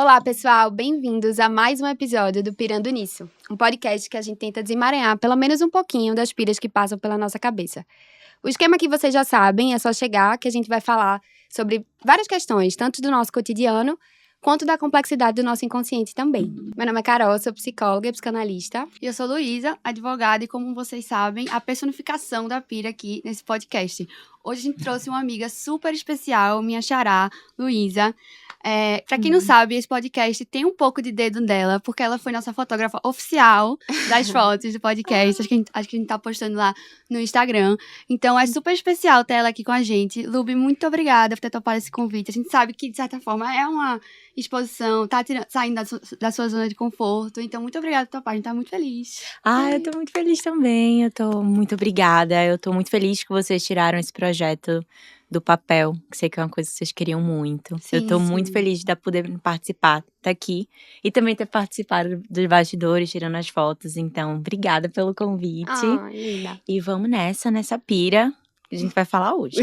Olá, pessoal! Bem-vindos a mais um episódio do Pirando Nisso, um podcast que a gente tenta desemaranhar pelo menos um pouquinho das piras que passam pela nossa cabeça. O esquema que vocês já sabem é só chegar que a gente vai falar sobre várias questões, tanto do nosso cotidiano, quanto da complexidade do nosso inconsciente também. Meu nome é Carol, sou psicóloga e psicanalista. E eu sou Luísa, advogada e, como vocês sabem, a personificação da pira aqui nesse podcast. Hoje a gente trouxe uma amiga super especial, minha xará, Luísa. Pra quem não sabe, esse podcast tem um pouco de dedo dela, porque ela foi nossa fotógrafa oficial das fotos do podcast. Acho que a gente tá postando lá no Instagram. Então é super especial ter ela aqui com a gente. Lubi, muito obrigada por ter topado esse convite. A gente sabe que, de certa forma, é uma exposição, tá saindo da sua zona de conforto. Então, muito obrigada por topar, a gente tá muito feliz. Eu tô muito feliz também. Eu tô muito obrigada. Eu tô muito feliz que vocês tiraram esse projeto do papel, que sei que é uma coisa que vocês queriam muito. Eu tô muito feliz de poder participar, tá aqui. E também ter participado dos bastidores, tirando as fotos. Então, obrigada pelo convite. Linda. E vamos nessa pira que a gente vai falar hoje.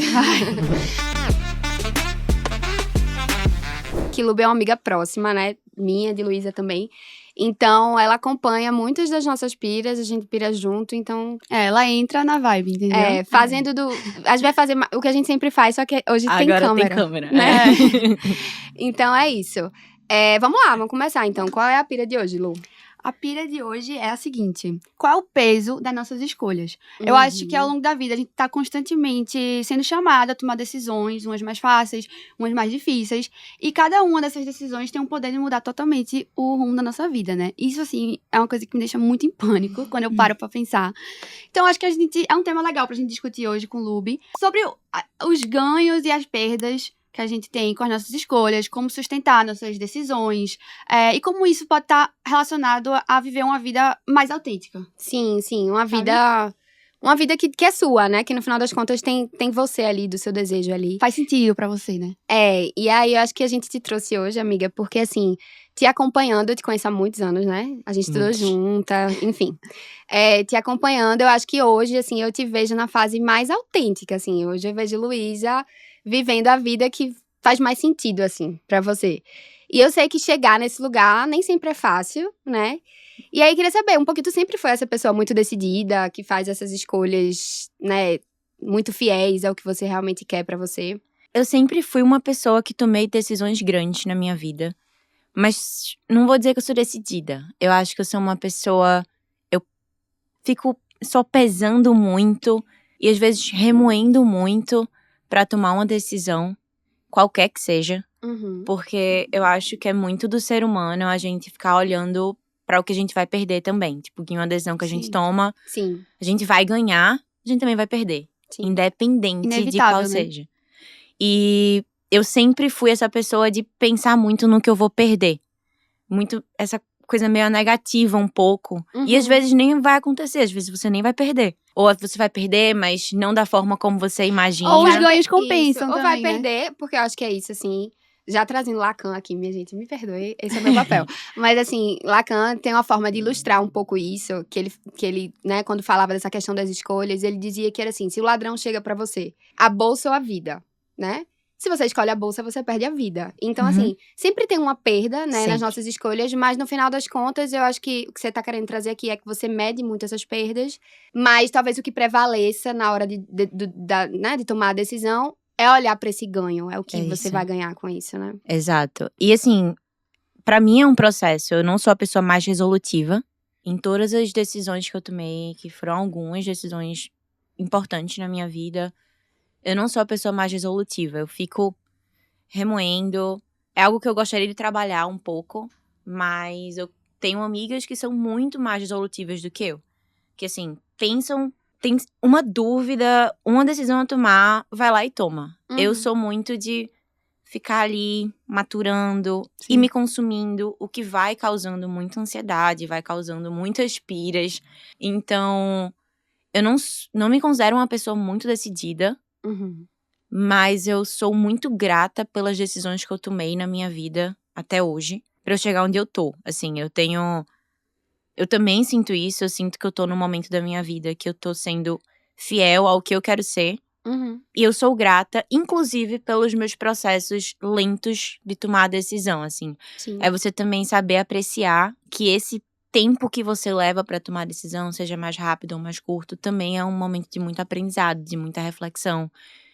Que Lubi é uma amiga próxima, né? Minha, de Luísa também. Então, ela acompanha muitas das nossas piras, a gente pira junto, então... Ela entra na vibe, entendeu? Fazendo do... A gente vai fazer o que a gente sempre faz, só que hoje tem câmera. Agora tem câmera, né? Então, é isso. Vamos lá, vamos começar, então. Qual é a pira de hoje, Lu? A pira de hoje é a seguinte: qual é o peso das nossas escolhas? Eu acho que ao longo da vida a gente tá constantemente sendo chamada a tomar decisões, umas mais fáceis, umas mais difíceis, e cada uma dessas decisões tem o poder de mudar totalmente o rumo da nossa vida, né? Isso, assim, é uma coisa que me deixa muito em pânico quando eu paro pra pensar. Então, acho que é um tema legal pra gente discutir hoje com o Lubi sobre os ganhos e as perdas que a gente tem com as nossas escolhas, como sustentar nossas decisões, e como isso pode estar relacionado a viver uma vida mais autêntica. Sim, uma vida que é sua, né? Que no final das contas tem você ali, do seu desejo ali. Faz sentido pra você, né? E aí eu acho que a gente te trouxe hoje, amiga, porque assim, te acompanhando, eu te conheço há muitos anos, né? A gente estudou junta, enfim. Te acompanhando, eu acho que hoje, assim, eu te vejo na fase mais autêntica, assim. Hoje eu vejo Luísa vivendo a vida que faz mais sentido, assim, pra você. E eu sei que chegar nesse lugar nem sempre é fácil, né? E aí, queria saber, um pouquinho, tu sempre foi essa pessoa muito decidida, que faz essas escolhas, né, muito fiéis ao que você realmente quer pra você? Eu sempre fui uma pessoa que tomei decisões grandes na minha vida. Mas não vou dizer que eu sou decidida. Eu acho que eu sou uma pessoa... Eu fico só pesando muito e às vezes remoendo muito pra tomar uma decisão, qualquer que seja. Porque eu acho que é muito do ser humano a gente ficar olhando pra o que a gente vai perder também. Tipo, que uma decisão que a gente toma, a gente vai ganhar, a gente também vai perder. Independente de qual seja. E eu sempre fui essa pessoa de pensar muito no que eu vou perder. Muito essa coisa meio negativa um pouco. E às vezes nem vai acontecer, às vezes você nem vai perder. Ou você vai perder, mas não da forma como você imagina. Ou os ganhos compensam também, ou vai perder, porque eu acho que é isso, assim... Já trazendo Lacan aqui, minha gente, me perdoe, esse é o meu papel. Mas, assim, Lacan tem uma forma de ilustrar um pouco isso, que ele, né, quando falava dessa questão das escolhas, ele dizia que era assim, se o ladrão chega pra você, a bolsa ou a vida, né? Se você escolhe a bolsa, você perde a vida. Então, assim, sempre tem uma perda, né, nas nossas escolhas, mas no final das contas, eu acho que o que você tá querendo trazer aqui é que você mede muito essas perdas, mas talvez o que prevaleça na hora de tomar a decisão é olhar pra esse ganho, é o que você vai ganhar com isso, né? Exato. E assim, pra mim é um processo. Eu não sou a pessoa mais resolutiva. Em todas as decisões que eu tomei, que foram algumas decisões importantes na minha vida, eu não sou a pessoa mais resolutiva. Eu fico remoendo. É algo que eu gostaria de trabalhar um pouco, mas eu tenho amigas que são muito mais resolutivas do que eu. Que assim, pensam... Tem uma dúvida, uma decisão a tomar, vai lá e toma. Eu sou muito de ficar ali maturando e me consumindo, o que vai causando muita ansiedade, vai causando muitas piras. Então, eu não me considero uma pessoa muito decidida, mas eu sou muito grata pelas decisões que eu tomei na minha vida até hoje, pra eu chegar onde eu tô. Assim, eu também sinto isso, eu sinto que eu tô num momento da minha vida que eu tô sendo fiel ao que eu quero ser Uhum. E eu sou grata, inclusive, pelos meus processos lentos de tomar a decisão, assim. Sim. É você também saber apreciar que esse tempo que você leva pra tomar a decisão, seja mais rápido ou mais curto, também é um momento de muito aprendizado, de muita reflexão,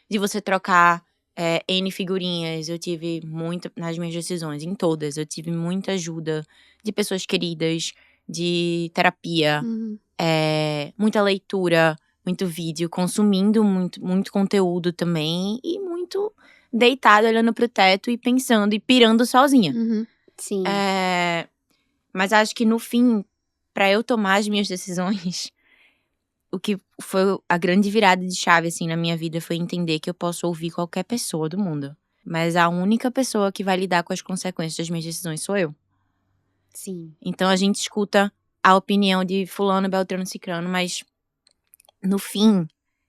de você trocar N figurinhas. Eu tive muito, nas minhas decisões, em todas, eu tive muita ajuda de pessoas queridas, de terapia, Uhum. muita leitura, muito vídeo, consumindo muito conteúdo também, e muito deitada, olhando pro teto e pensando e pirando sozinha. Uhum. Sim. Mas acho que no fim, pra eu tomar as minhas decisões, o que foi a grande virada de chave, assim, na minha vida foi entender que eu posso ouvir qualquer pessoa do mundo. Mas a única pessoa que vai lidar com as consequências das minhas decisões sou eu. Sim. Então a gente escuta a opinião de fulano, beltrano, cicrano, mas no fim,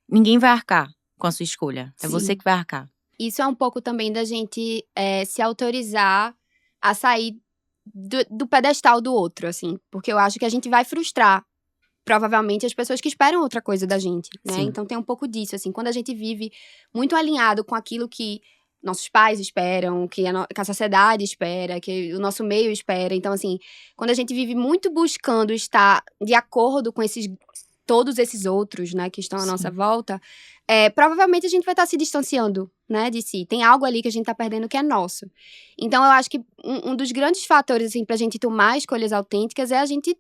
ninguém vai arcar com a sua escolha. É Sim. você que vai arcar. Isso é um pouco também da gente se autorizar a sair do pedestal do outro, assim. Porque eu acho que a gente vai frustrar, provavelmente, as pessoas que esperam outra coisa da gente, né? Sim. Então tem um pouco disso, assim. Quando a gente vive muito alinhado com aquilo que nossos pais esperam, que a sociedade espera, que o nosso meio espera. Então, assim, quando a gente vive muito buscando estar de acordo com todos esses outros, né, que estão à nossa Sim. volta, provavelmente a gente vai estar se distanciando, né, de si. Tem algo ali que a gente tá perdendo que é nosso. Então, eu acho que um dos grandes fatores, assim, pra gente tomar escolhas autênticas é a gente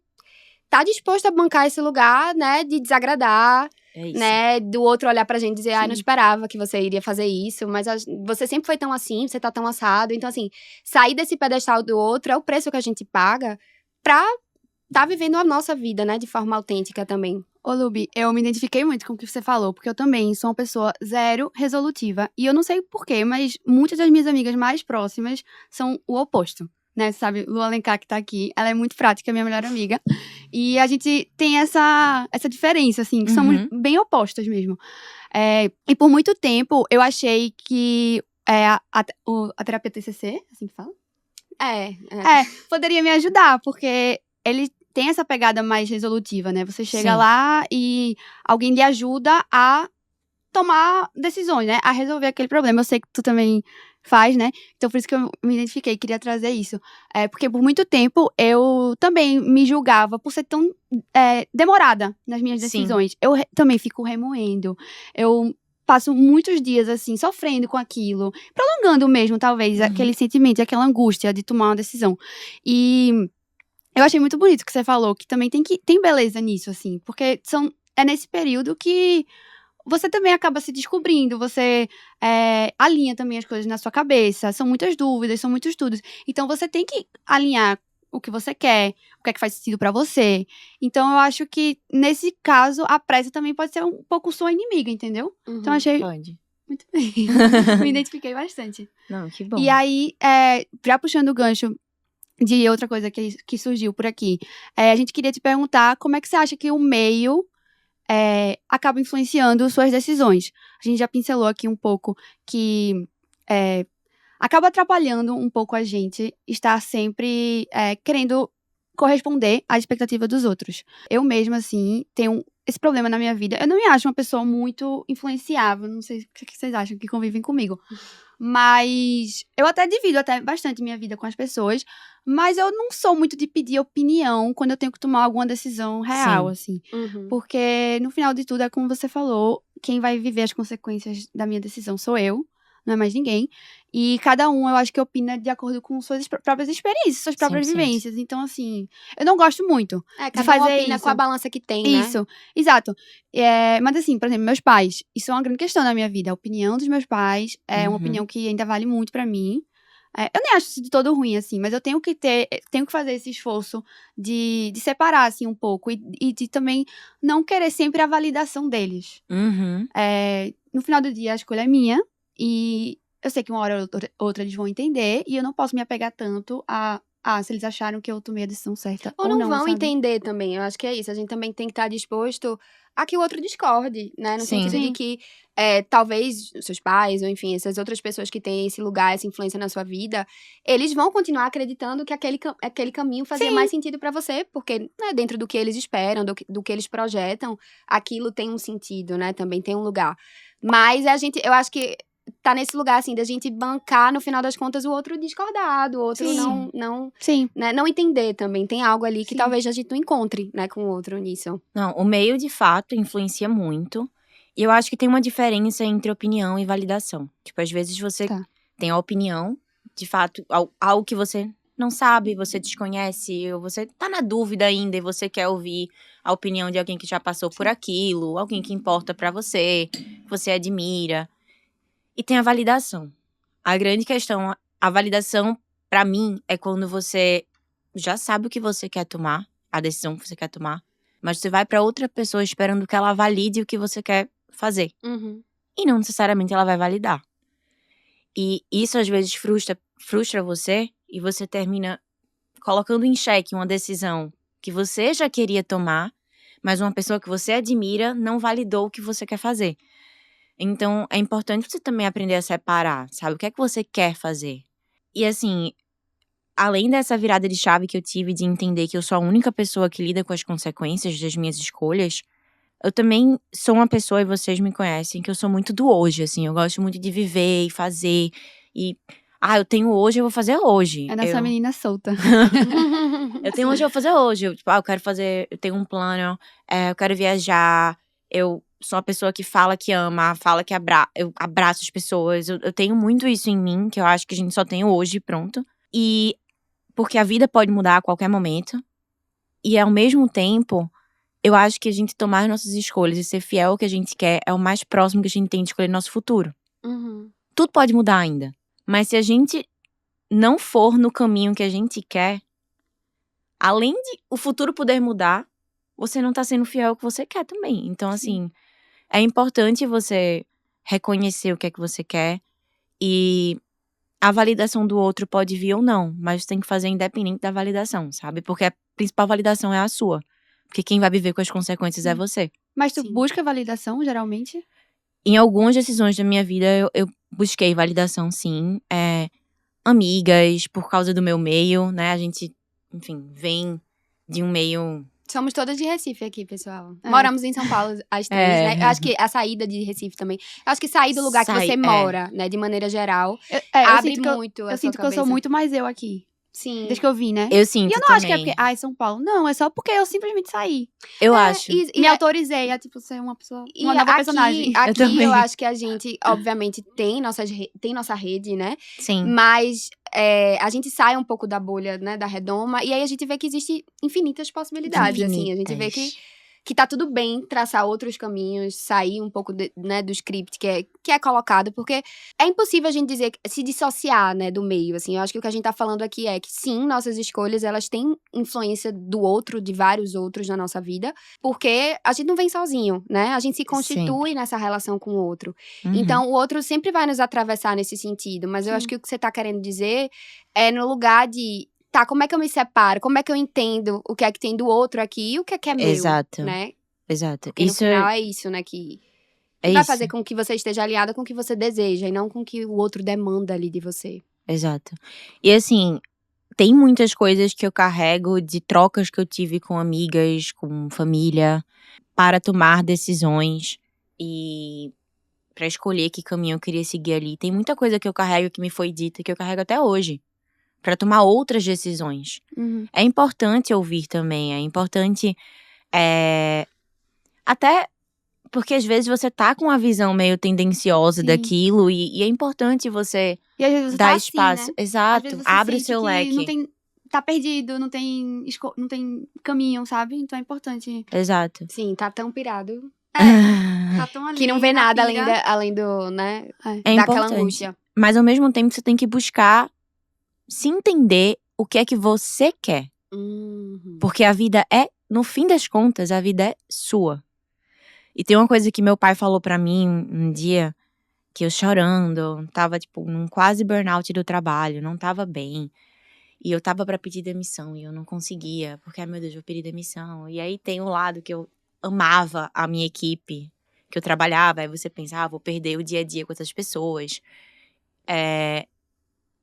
tá disposto a bancar esse lugar, né, de desagradar, É isso. né, do outro olhar pra gente e dizer, Sim. não esperava que você iria fazer isso, mas você sempre foi tão assim, você tá tão assado. Então, assim, sair desse pedestal do outro é o preço que a gente paga pra tá vivendo a nossa vida, né, de forma autêntica também. Ô, Lubi, eu me identifiquei muito com o que você falou, porque eu também sou uma pessoa zero resolutiva. E eu não sei porquê, mas muitas das minhas amigas mais próximas são o oposto, né? Sabe, Lu Alencar, que tá aqui, ela é muito prática, minha melhor amiga. E a gente tem essa diferença, assim, que somos bem opostas mesmo. E por muito tempo, eu achei que a terapia TCC, assim que fala? Poderia me ajudar, porque ele tem essa pegada mais resolutiva, né? Você chega Sim. lá e alguém lhe ajuda a tomar decisões, né? A resolver aquele problema. Eu sei que tu também faz, né? Então, por isso que eu me identifiquei, queria trazer isso. Porque por muito tempo, eu também me julgava por ser tão demorada nas minhas Sim. decisões. Eu também fico remoendo. Eu passo muitos dias, assim, sofrendo com aquilo. Prolongando mesmo, talvez, aquele sentimento, aquela angústia de tomar uma decisão. E eu achei muito bonito o que você falou, que também tem beleza nisso, assim. Porque é nesse período que você também acaba se descobrindo, você alinha também as coisas na sua cabeça. São muitas dúvidas, são muitos estudos. Então, você tem que alinhar o que você quer, o que é que faz sentido pra você. Então, eu acho que, nesse caso, a pressa também pode ser um pouco sua inimiga, entendeu? Então, eu achei Pode. muito bem. Me identifiquei bastante. Não, que bom. E aí, já puxando o gancho de outra coisa que surgiu por aqui, a gente queria te perguntar como é que você acha que o meio acaba influenciando suas decisões. A gente já pincelou aqui um pouco que acaba atrapalhando um pouco a gente estar sempre querendo corresponder à expectativa dos outros. Eu mesma, assim, tenho esse problema na minha vida. Eu não me acho uma pessoa muito influenciável, não sei o que vocês acham que convivem comigo. Mas eu até divido bastante minha vida com as pessoas, mas eu não sou muito de pedir opinião quando eu tenho que tomar alguma decisão real, assim. Porque, no final de tudo, é como você falou, quem vai viver as consequências da minha decisão sou eu, não é mais ninguém. E cada um, eu acho que opina de acordo com suas próprias experiências, suas próprias 100%. vivências. Então, assim, eu não gosto muito de Cada um fazer opina isso. com a balança que tem, né? Isso, exato. Mas assim, por exemplo, meus pais, isso é uma grande questão na minha vida. A opinião dos meus pais é uma opinião que ainda vale muito pra mim. Eu nem acho isso de todo ruim, assim, mas eu tenho que fazer esse esforço de separar, assim, um pouco. E de também não querer sempre a validação deles. No final do dia, a escolha é minha. E eu sei que uma hora ou outra eles vão entender. E eu não posso me apegar tanto se eles acharam que eu tomei a decisão certa Ou ou não vão sabe? entender também. Eu acho que é isso. A gente também tem que estar disposto a que o outro discorde, né? No Sim. sentido de que talvez os seus pais, ou enfim, essas outras pessoas que têm esse lugar, essa influência na sua vida, eles vão continuar acreditando que aquele caminho fazia Sim. mais sentido pra você, porque né, dentro do que eles esperam, do que eles projetam, aquilo tem um sentido, né? Também tem um lugar. Mas eu acho que tá nesse lugar, assim, da gente bancar, no final das contas, o outro discordar, do outro Sim. não, Sim. né, não entender também. Tem algo ali que Sim. talvez a gente não encontre, né, com o outro nisso. Não, o meio, de fato, influencia muito. E eu acho que tem uma diferença entre opinião e validação. Tipo, às vezes você Tá. tem a opinião, de fato, algo que você não sabe, você desconhece, ou você tá na dúvida ainda e você quer ouvir a opinião de alguém que já passou por aquilo, alguém que importa pra você, que você admira. E tem a validação. A grande questão, a validação, pra mim, é quando você já sabe o que você quer tomar, a decisão que você quer tomar, mas você vai pra outra pessoa esperando que ela valide o que você quer fazer. Uhum. E não necessariamente ela vai validar. E isso às vezes frustra você e você termina colocando em xeque uma decisão que você já queria tomar, mas uma pessoa que você admira não validou o que você quer fazer. Então, é importante você também aprender a separar, sabe? O que é que você quer fazer? E assim, além dessa virada de chave que eu tive de entender que eu sou a única pessoa que lida com as consequências das minhas escolhas, eu também sou uma pessoa, e vocês me conhecem, que eu sou muito do hoje, assim. Eu gosto muito de viver e fazer. E, eu tenho hoje, eu vou fazer hoje. É dessa menina solta. Eu tenho hoje, eu vou fazer hoje. Eu quero fazer, eu tenho um plano, eu quero viajar. Eu sou uma pessoa que fala que ama, fala que eu abraço as pessoas. Eu tenho muito isso em mim, que eu acho que a gente só tem o hoje, pronto. E porque a vida pode mudar a qualquer momento. E ao mesmo tempo, eu acho que a gente tomar as nossas escolhas e ser fiel ao que a gente quer é o mais próximo que a gente tem de escolher nosso futuro. Uhum. Tudo pode mudar ainda. Mas se a gente não for no caminho que a gente quer, além de o futuro poder mudar, você não tá sendo fiel ao que você quer também. Então, assim, é importante você reconhecer o que é que você quer. E a validação do outro pode vir ou não, mas você tem que fazer independente da validação, sabe? Porque a principal validação é a sua. Porque quem vai viver com as consequências é você. Mas tu Sim. busca validação, geralmente? Em algumas decisões da minha vida, eu busquei validação, sim. Amigas, por causa do meu meio, né? A gente, enfim, vem de um meio. Somos todas de Recife aqui, pessoal. É. Moramos em São Paulo, as três, É. né? Eu acho que a saída de Recife também. Eu acho que sair do lugar que você mora, né, de maneira geral, Eu abre sinto que eu, muito a eu sua sinto que eu sou cabeça. muito mais eu aqui. Sim. Desde que eu vim, né? Eu sinto E eu não também. acho que é porque, São Paulo. Não, é só porque eu simplesmente saí. Eu acho. Me autorizei a, tipo, ser uma pessoa, E uma nova aqui, personagem. Aqui também. eu acho que a gente, obviamente, tem nossa rede, né? Sim. Mas a gente sai um pouco da bolha, né, da redoma, e aí a gente vê que existe infinitas possibilidades, assim. A gente vê que tá tudo bem traçar outros caminhos, sair um pouco né, do script que é colocado, porque é impossível a gente dizer, se dissociar, né, do meio, assim. Eu acho que o que a gente tá falando aqui é que, sim, nossas escolhas, elas têm influência do outro, de vários outros na nossa vida, porque a gente não vem sozinho, né? A gente se constitui nessa relação com o outro. Uhum. Então, o outro sempre vai nos atravessar nesse sentido, mas eu acho que o que você tá querendo dizer é no lugar de, tá, como é que eu me separo? Como é que eu entendo o que é que tem do outro aqui e o que é meu, Exato. né? Exato. Porque no final é isso, né, que vai fazer com que você esteja alinhada com o que você deseja e não com o que o outro demanda ali de você. Exato. E assim, tem muitas coisas que eu carrego de trocas que eu tive com amigas, com família, para tomar decisões e para escolher que caminho eu queria seguir ali. Tem muita coisa que eu carrego que me foi dita que eu carrego até hoje, para tomar outras decisões. Uhum. É importante ouvir também, é importante até porque às vezes você tá com uma visão meio tendenciosa daquilo e é importante você E às vezes você dar tá espaço. assim, né? Exato, Às vezes você abre o sente seu que leque. tá perdido, não tem caminho, sabe? Então é importante. Exato. Sim, tá tão pirado. Tá tão ali Que não vê na nada pira. além do, né, É daquela importante. angústia. Mas ao mesmo tempo você tem que buscar se entender o que é que você quer. Uhum. Porque a vida no fim das contas, a vida é sua. E tem uma coisa que meu pai falou pra mim um dia, que eu chorando, tava tipo num quase burnout do trabalho, não tava bem. E eu tava pra pedir demissão e eu não conseguia, porque, ai meu Deus, vou pedir demissão. E aí tem o lado que eu amava a minha equipe, que eu trabalhava, aí você pensa, vou perder o dia a dia com essas pessoas.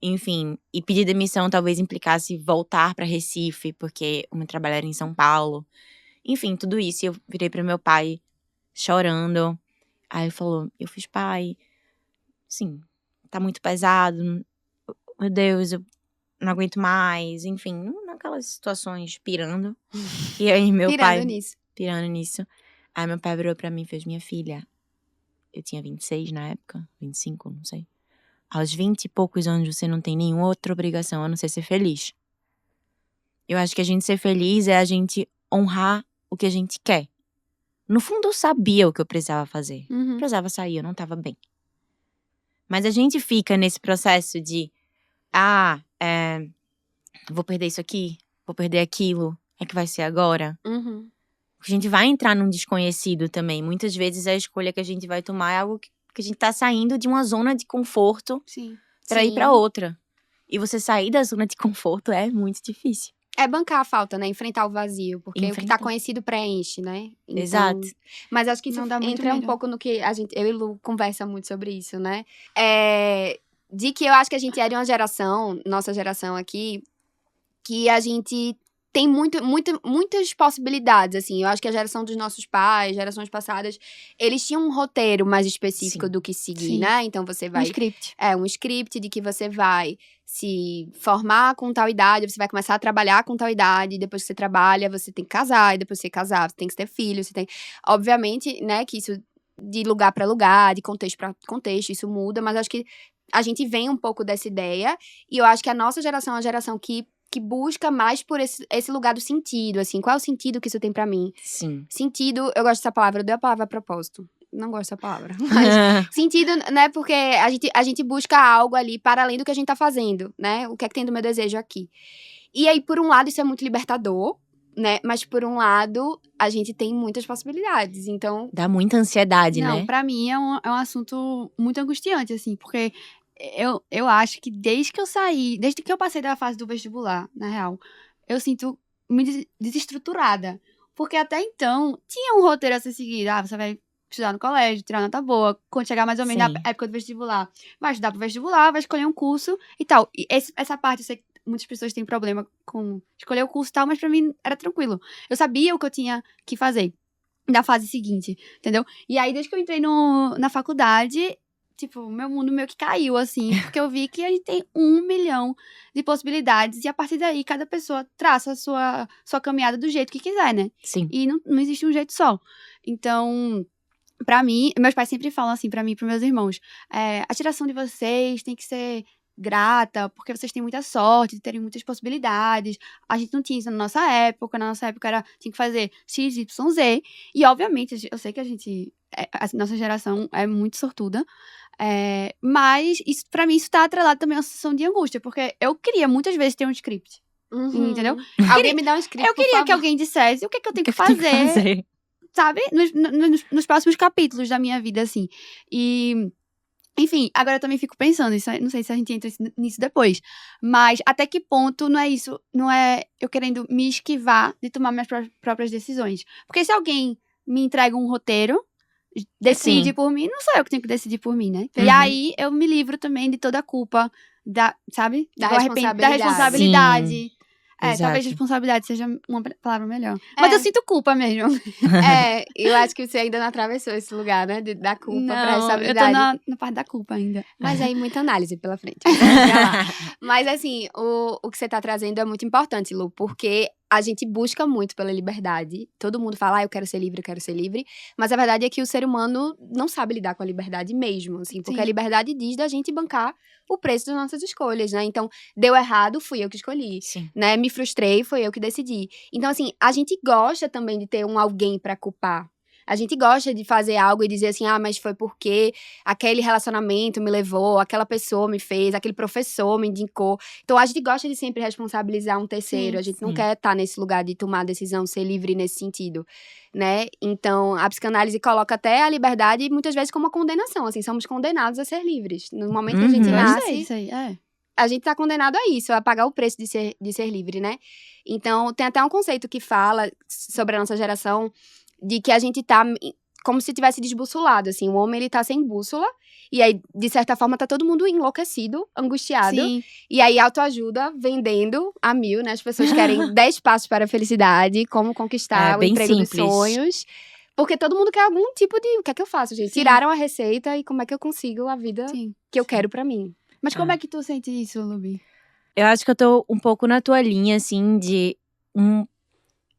Enfim, e pedir demissão talvez implicasse voltar pra Recife, porque o meu trabalho era em São Paulo. Enfim, tudo isso. E eu virei pro meu pai chorando. Aí falou, eu fiz pai, assim, tá muito pesado, meu Deus, eu não aguento mais, enfim, naquelas situações pirando. E aí meu pai, pirando nisso. Aí meu pai virou pra mim e fez, minha filha, eu tinha 26 na época, 25, não sei. Aos 20 e poucos anos você não tem nenhuma outra obrigação a não ser feliz. Eu acho que a gente ser feliz é a gente honrar o que a gente quer. No fundo eu sabia o que eu precisava fazer. Uhum. Precisava sair, eu não tava bem. Mas a gente fica nesse processo de, vou perder isso aqui, vou perder aquilo, é que vai ser agora. Uhum. A gente vai entrar num desconhecido também. Muitas vezes a escolha que a gente vai tomar é algo que a gente tá saindo de uma zona de conforto pra ir pra outra. E você sair da zona de conforto é muito difícil. É bancar a falta, né? Enfrentar o vazio. Porque o que tá conhecido preenche, né? Então, exato. Mas acho que isso entra um pouco no que eu e Lu conversa muito sobre isso, né? De que eu acho que a gente é de uma geração, nossa geração aqui, que a gente tem muitas possibilidades, assim. Eu acho que a geração dos nossos pais, gerações passadas, eles tinham um roteiro mais específico do que seguir, né? Então você vai... Um script. Um script de que você vai se formar com tal idade, você vai começar a trabalhar com tal idade, depois que você trabalha, você tem que casar, e depois que você casar, você tem que ter filho, você tem... Obviamente, né, que isso de lugar para lugar, de contexto para contexto, isso muda, mas acho que a gente vem um pouco dessa ideia, e eu acho que a nossa geração é uma geração que busca mais por esse lugar do sentido, assim. Qual é o sentido que isso tem pra mim? Sim. Sentido, eu gosto dessa palavra, eu dei a palavra a propósito. Não gosto dessa palavra. Mas sentido, né, porque a gente busca algo ali para além do que a gente tá fazendo, né? O que é que tem do meu desejo aqui? E aí, por um lado, isso é muito libertador, né? Mas por um lado, a gente tem muitas possibilidades, então... Dá muita ansiedade, né? Não, pra mim é um assunto muito angustiante, assim, porque... Eu acho que desde que eu passei da fase do vestibular, na real, eu sinto me desestruturada. Porque até então, tinha um roteiro a ser seguido. Você vai estudar no colégio, tirar nota boa. Quando chegar mais ou menos na época do vestibular, vai estudar pro vestibular, vai escolher um curso e tal. E essa parte, eu sei que muitas pessoas têm problema com escolher o curso e tal, mas pra mim era tranquilo. Eu sabia o que eu tinha que fazer na fase seguinte, entendeu? E aí, desde que eu entrei na faculdade... Tipo, meu mundo meio que caiu, assim. Porque eu vi que a gente tem 1 milhão de possibilidades. E a partir daí, cada pessoa traça a sua caminhada do jeito que quiser, né? Sim. E não existe um jeito só. Então, pra mim... Meus pais sempre falam assim pra mim e pros meus irmãos. A geração de vocês tem que ser grata, porque vocês têm muita sorte de terem muitas possibilidades. A gente não tinha isso na nossa época. Na nossa época tinha que fazer X, Y, Z. E, obviamente, eu sei que a nossa geração é muito sortuda. Mas, isso, pra mim, isso tá atrelado também a uma sensação de angústia. Porque eu queria, muitas vezes, ter um script. Uhum. Entendeu? Alguém me dá um script, eu queria que alguém dissesse o que eu tenho que fazer. Sabe? Nos próximos capítulos da minha vida, assim. E... Enfim, agora eu também fico pensando, não sei se a gente entra nisso depois, mas até que ponto não é eu querendo me esquivar de tomar minhas próprias decisões. Porque se alguém me entrega um roteiro, decide por mim, não sou eu que tenho que decidir por mim, né? Uhum. E aí eu me livro também de toda a culpa, sabe? Da responsabilidade. Exato. Talvez responsabilidade seja uma palavra melhor. Mas eu sinto culpa mesmo. Eu acho que você ainda não atravessou esse lugar, né? Da culpa pra responsabilidade. Eu tô na parte da culpa ainda. Mas aí, muita análise pela frente. Mas, assim, o que você tá trazendo é muito importante, Lu, porque a gente busca muito pela liberdade. Todo mundo fala, eu quero ser livre, eu quero ser livre. Mas a verdade é que o ser humano não sabe lidar com a liberdade mesmo, assim. Porque a liberdade diz da gente bancar o preço das nossas escolhas, né? Então, deu errado, fui eu que escolhi. Sim. Né? Me frustrei, foi eu que decidi. Então, assim, a gente gosta também de ter alguém pra culpar. A gente gosta de fazer algo e dizer assim, mas foi porque aquele relacionamento me levou, aquela pessoa me fez, aquele professor me indicou. Então, a gente gosta de sempre responsabilizar um terceiro. A gente não quer estar nesse lugar de tomar decisão, ser livre nesse sentido, né? Então, a psicanálise coloca até a liberdade, muitas vezes, como uma condenação. Assim, somos condenados a ser livres. No momento que a gente nasce... Isso aí, a gente tá condenado a isso, a pagar o preço de ser livre, né? Então, tem até um conceito que fala sobre a nossa geração, de que a gente tá como se tivesse desbussolado, assim. O homem, ele tá sem bússola. E aí, de certa forma, tá todo mundo enlouquecido, angustiado. Sim. E aí, autoajuda vendendo a 1000, né? As pessoas querem 10 passos para a felicidade, como conquistar o emprego dos sonhos. Porque todo mundo quer algum tipo de... O que é que eu faço, gente? Sim. Tiraram a receita e como é que eu consigo a vida Sim. que eu quero pra mim? Mas como é que tu sente isso, Lubi? Eu acho que eu tô um pouco na tua linha, assim, de...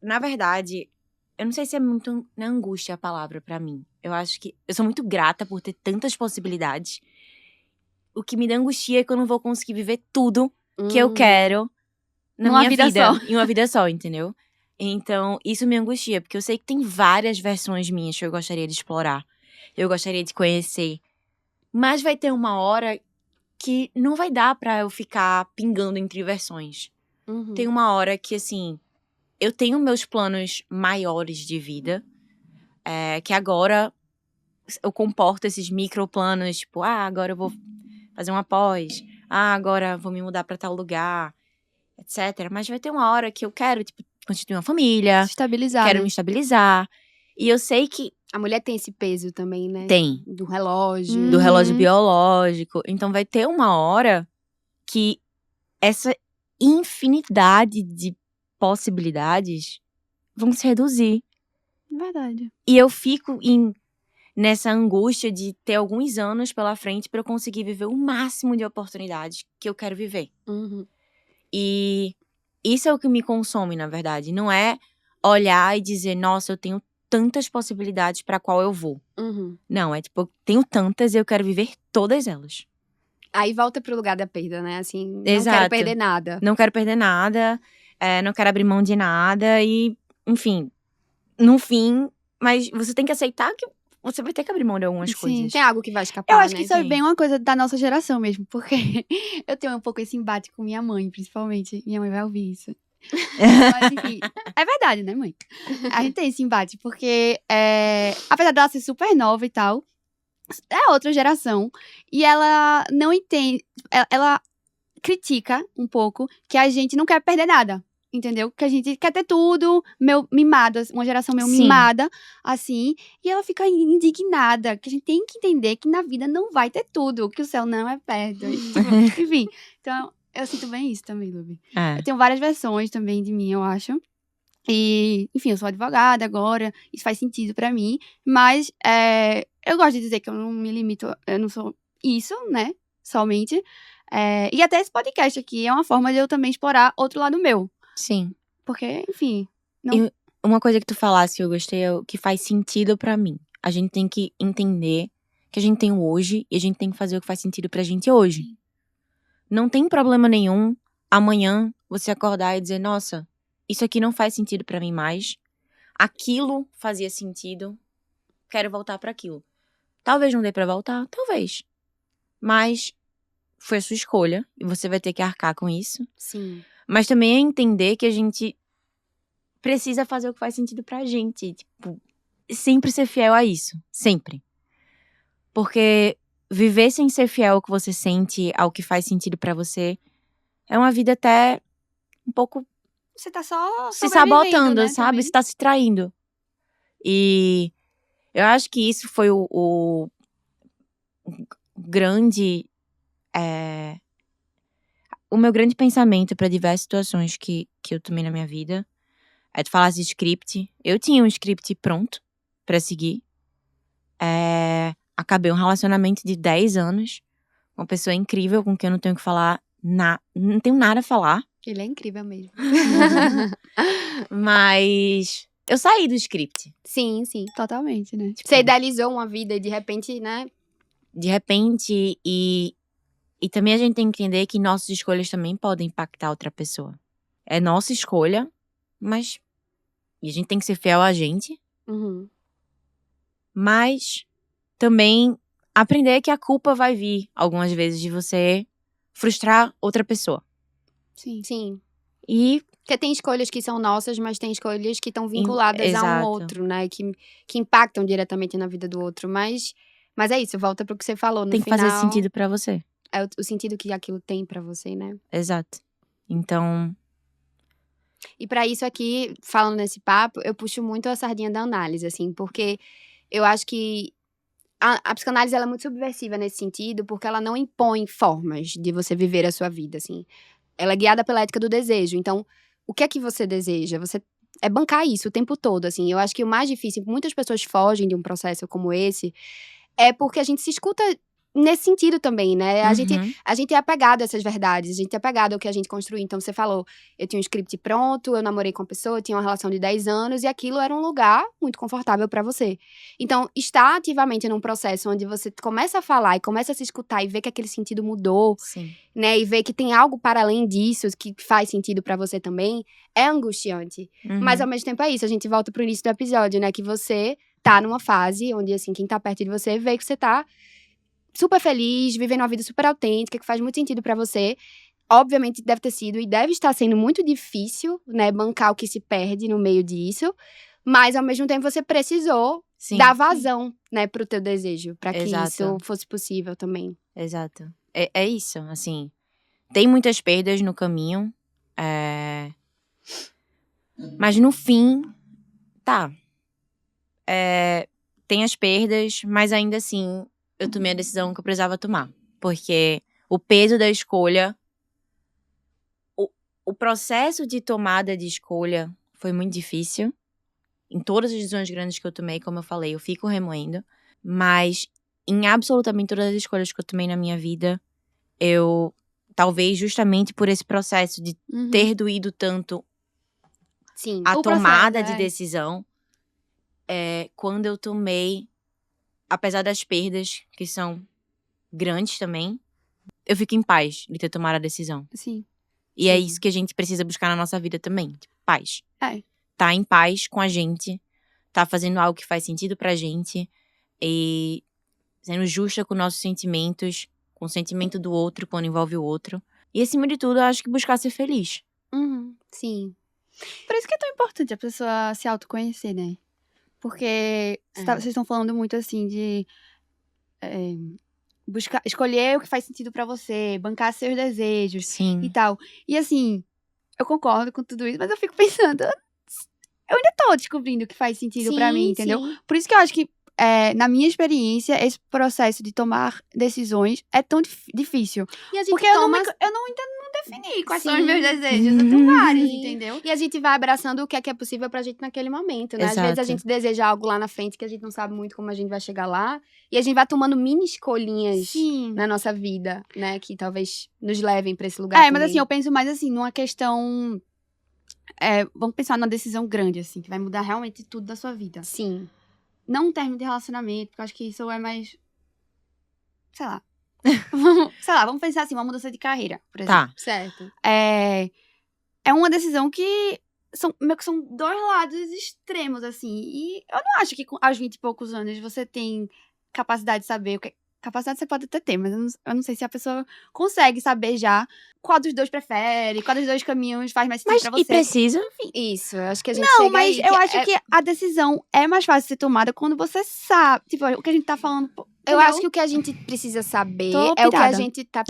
Na verdade, eu não sei se é muito na angústia a palavra pra mim. Eu acho que... Eu sou muito grata por ter tantas possibilidades. O que me dá angustia é que eu não vou conseguir viver tudo que eu quero na Numa minha vida vida. só. Em uma vida só, entendeu? Então, isso me angustia. Porque eu sei que tem várias versões minhas que eu gostaria de explorar. Eu gostaria de conhecer. Mas vai ter uma hora que não vai dar pra eu ficar pingando entre versões. Uhum. Tem uma hora que, assim... Eu tenho meus planos maiores de vida. Que agora eu comporto esses microplanos. Tipo, agora eu vou fazer uma pós. Agora eu vou me mudar pra tal lugar. Etc. Mas vai ter uma hora que eu quero, tipo, constituir uma família. Se estabilizar, Quero né? me estabilizar. E eu sei que A mulher tem esse peso também, né? tem. Do relógio. Do relógio Uhum. biológico. Então vai ter uma hora que essa infinidade de possibilidades vão se reduzir. Verdade. E eu fico nessa angústia de ter alguns anos pela frente pra eu conseguir viver o máximo de oportunidades que eu quero viver. Uhum. E isso é o que me consome, na verdade. Não é olhar e dizer, nossa, eu tenho tantas possibilidades pra qual eu vou. Uhum. Não, é tipo, eu tenho tantas e eu quero viver todas elas. Aí volta pro lugar da perda, né? Assim, não Exato. quero perder nada. Não quero perder nada, não quero abrir mão de nada e, enfim, no fim, mas você tem que aceitar que você vai ter que abrir mão de algumas Sim. coisas. Tem algo que vai escapar, Eu acho né? que isso é Sim. bem uma coisa da nossa geração mesmo, porque eu tenho um pouco esse embate com minha mãe, principalmente. Minha mãe vai ouvir isso. Mas enfim, é verdade, né, mãe? A gente tem esse embate, porque apesar dela ser super nova e tal, é outra geração. E ela não entende, ela critica um pouco que a gente não quer perder nada. Entendeu? Que a gente quer ter tudo, meio mimada, uma geração meio Sim. mimada, assim. E ela fica indignada, que a gente tem que entender que na vida não vai ter tudo, que o céu não é perto. Enfim, então eu sinto bem isso também, Lubi. Eu tenho várias versões também de mim, eu acho. E, enfim, eu sou advogada agora, isso faz sentido pra mim. Mas eu gosto de dizer que eu não me limito, eu não sou isso, né? Somente. E até esse podcast aqui é uma forma de eu também explorar outro lado meu. Sim. Porque, enfim. E uma coisa que tu falasse que eu gostei é o que faz sentido pra mim. A gente tem que entender que a gente tem o hoje e a gente tem que fazer o que faz sentido pra gente hoje. Não tem problema nenhum amanhã você acordar e dizer, nossa, isso aqui não faz sentido pra mim mais. Aquilo fazia sentido. Quero voltar pra aquilo. Talvez não dê pra voltar, talvez. Mas foi a sua escolha e você vai ter que arcar com isso. Sim. Mas também é entender que a gente precisa fazer o que faz sentido pra gente. Tipo, sempre ser fiel a isso. Sempre. Porque viver sem ser fiel ao que você sente, ao que faz sentido pra você, é uma vida até um pouco Você tá só se sobrevivendo, sabotando, né, sabe? também. Você tá se traindo. E eu acho que isso foi o grande... O meu grande pensamento pra diversas situações que eu tomei na minha vida. Tu falasse de script. Eu tinha um script pronto pra seguir. Acabei um relacionamento de 10 anos. Uma pessoa incrível com quem eu não tenho que falar não tenho nada a falar. Ele é incrível mesmo. Mas eu saí do script. Sim, sim. Totalmente, né? Você idealizou uma vida e de repente, né? De repente, e também a gente tem que entender que nossas escolhas também podem impactar outra pessoa. É nossa escolha, mas e a gente tem que ser fiel a gente. Uhum. Mas também aprender que a culpa vai vir algumas vezes de você frustrar outra pessoa. Sim. Sim. E Porque tem escolhas que são nossas, mas tem escolhas que estão vinculadas a um exato. outro, né? Que impactam diretamente na vida do outro. Mas é isso, volta pro que você falou. No tem que final, fazer sentido pra você. é o sentido que aquilo tem pra você, né? Exato. Então, E pra isso aqui, falando nesse papo, eu puxo muito a sardinha da análise, assim, porque eu acho que a psicanálise ela é muito subversiva nesse sentido, porque ela não impõe formas de você viver a sua vida, assim. Ela é guiada pela ética do desejo. Então, o que é que você deseja? Você é bancar isso o tempo todo, assim. Eu acho que o mais difícil, muitas pessoas fogem de um processo como esse, é porque a gente se escuta nesse sentido também, né? A gente é apegado a essas verdades, a gente é apegado ao que a gente construiu. Então, você falou, eu tinha um script pronto, eu namorei com uma pessoa, eu tinha uma relação de 10 anos, e aquilo era um lugar muito confortável pra você. Então, estar ativamente num processo onde você começa a falar e começa a se escutar e ver que aquele sentido mudou, Sim. né? E ver que tem algo para além disso que faz sentido pra você também, é angustiante. Mas, ao mesmo tempo, é isso. A gente volta pro início do episódio, né? Que você tá numa fase onde, assim, quem tá perto de você vê que você tá super feliz, vivendo uma vida super autêntica, que faz muito sentido pra você. Obviamente deve ter sido e deve estar sendo muito difícil, né, bancar o que se perde no meio disso, mas ao mesmo tempo você precisou Sim. dar vazão, né, pro teu desejo, pra que Exato. isso fosse possível também. Exato. É isso, assim. Tem muitas perdas no caminho, mas no fim, tá. Tem as perdas, mas ainda assim, eu tomei a decisão que eu precisava tomar. Porque o peso da escolha, o processo de tomada de escolha foi muito difícil. Em todas as decisões grandes que eu tomei, como eu falei, eu fico remoendo. Mas em absolutamente todas as escolhas que eu tomei na minha vida, eu, talvez justamente por esse processo de ter doído tanto Sim. a O tomada processo, de decisão, quando eu tomei, apesar das perdas, que são grandes também, eu fico em paz de ter tomado a decisão. Sim. E é Sim. isso que a gente precisa buscar na nossa vida também, tipo, paz. É. Tá em paz com a gente, tá fazendo algo que faz sentido pra gente e sendo justa com nossos sentimentos, com o sentimento do outro quando envolve o outro. E acima de tudo, eu acho que buscar ser feliz. Sim. Por isso que é tão importante a pessoa se autoconhecer, né? Porque vocês estão falando muito assim de buscar, escolher o que faz sentido pra você, bancar seus desejos Sim. e tal. E assim, eu concordo com tudo isso, mas eu fico pensando, eu ainda tô descobrindo o que faz sentido pra mim, entendeu? Sim. Por isso que eu acho que, na minha experiência, esse processo de tomar decisões é tão difícil. E a gente Porque eu toma... ainda não defini quais são Sim. os meus desejos. Eu tenho vários, Sim. entendeu? E a gente vai abraçando o que é possível pra gente naquele momento, né? Às vezes a Exato. gente deseja algo lá na frente que a gente não sabe muito como a gente vai chegar lá. E a gente vai tomando mini escolhinhas Sim. na nossa vida, né? Que talvez nos levem pra esse lugar também. Mas assim, eu penso mais assim, numa questão... vamos pensar numa decisão grande, assim, que vai mudar realmente tudo da sua vida. Sim. Não um término de relacionamento, porque eu acho que isso é mais... Sei lá. Vamos pensar assim, uma mudança de carreira, por exemplo. Tá. Certo. É uma decisão que meio que são dois lados extremos, assim. E eu não acho que aos 20 e poucos anos você tem capacidade de saber o que. Capacidade você pode até ter, mas eu não sei se a pessoa consegue saber já qual dos dois prefere, qual dos dois caminhos faz mais sentido Mas pra você. e precisa? Isso, eu acho que a gente Não, chega mas aí, eu acho que a decisão é mais fácil de ser tomada quando você sabe. Tipo, o que a gente tá falando. Eu entendeu? acho que o que a gente precisa saber Tô é o que a pirada. gente tá...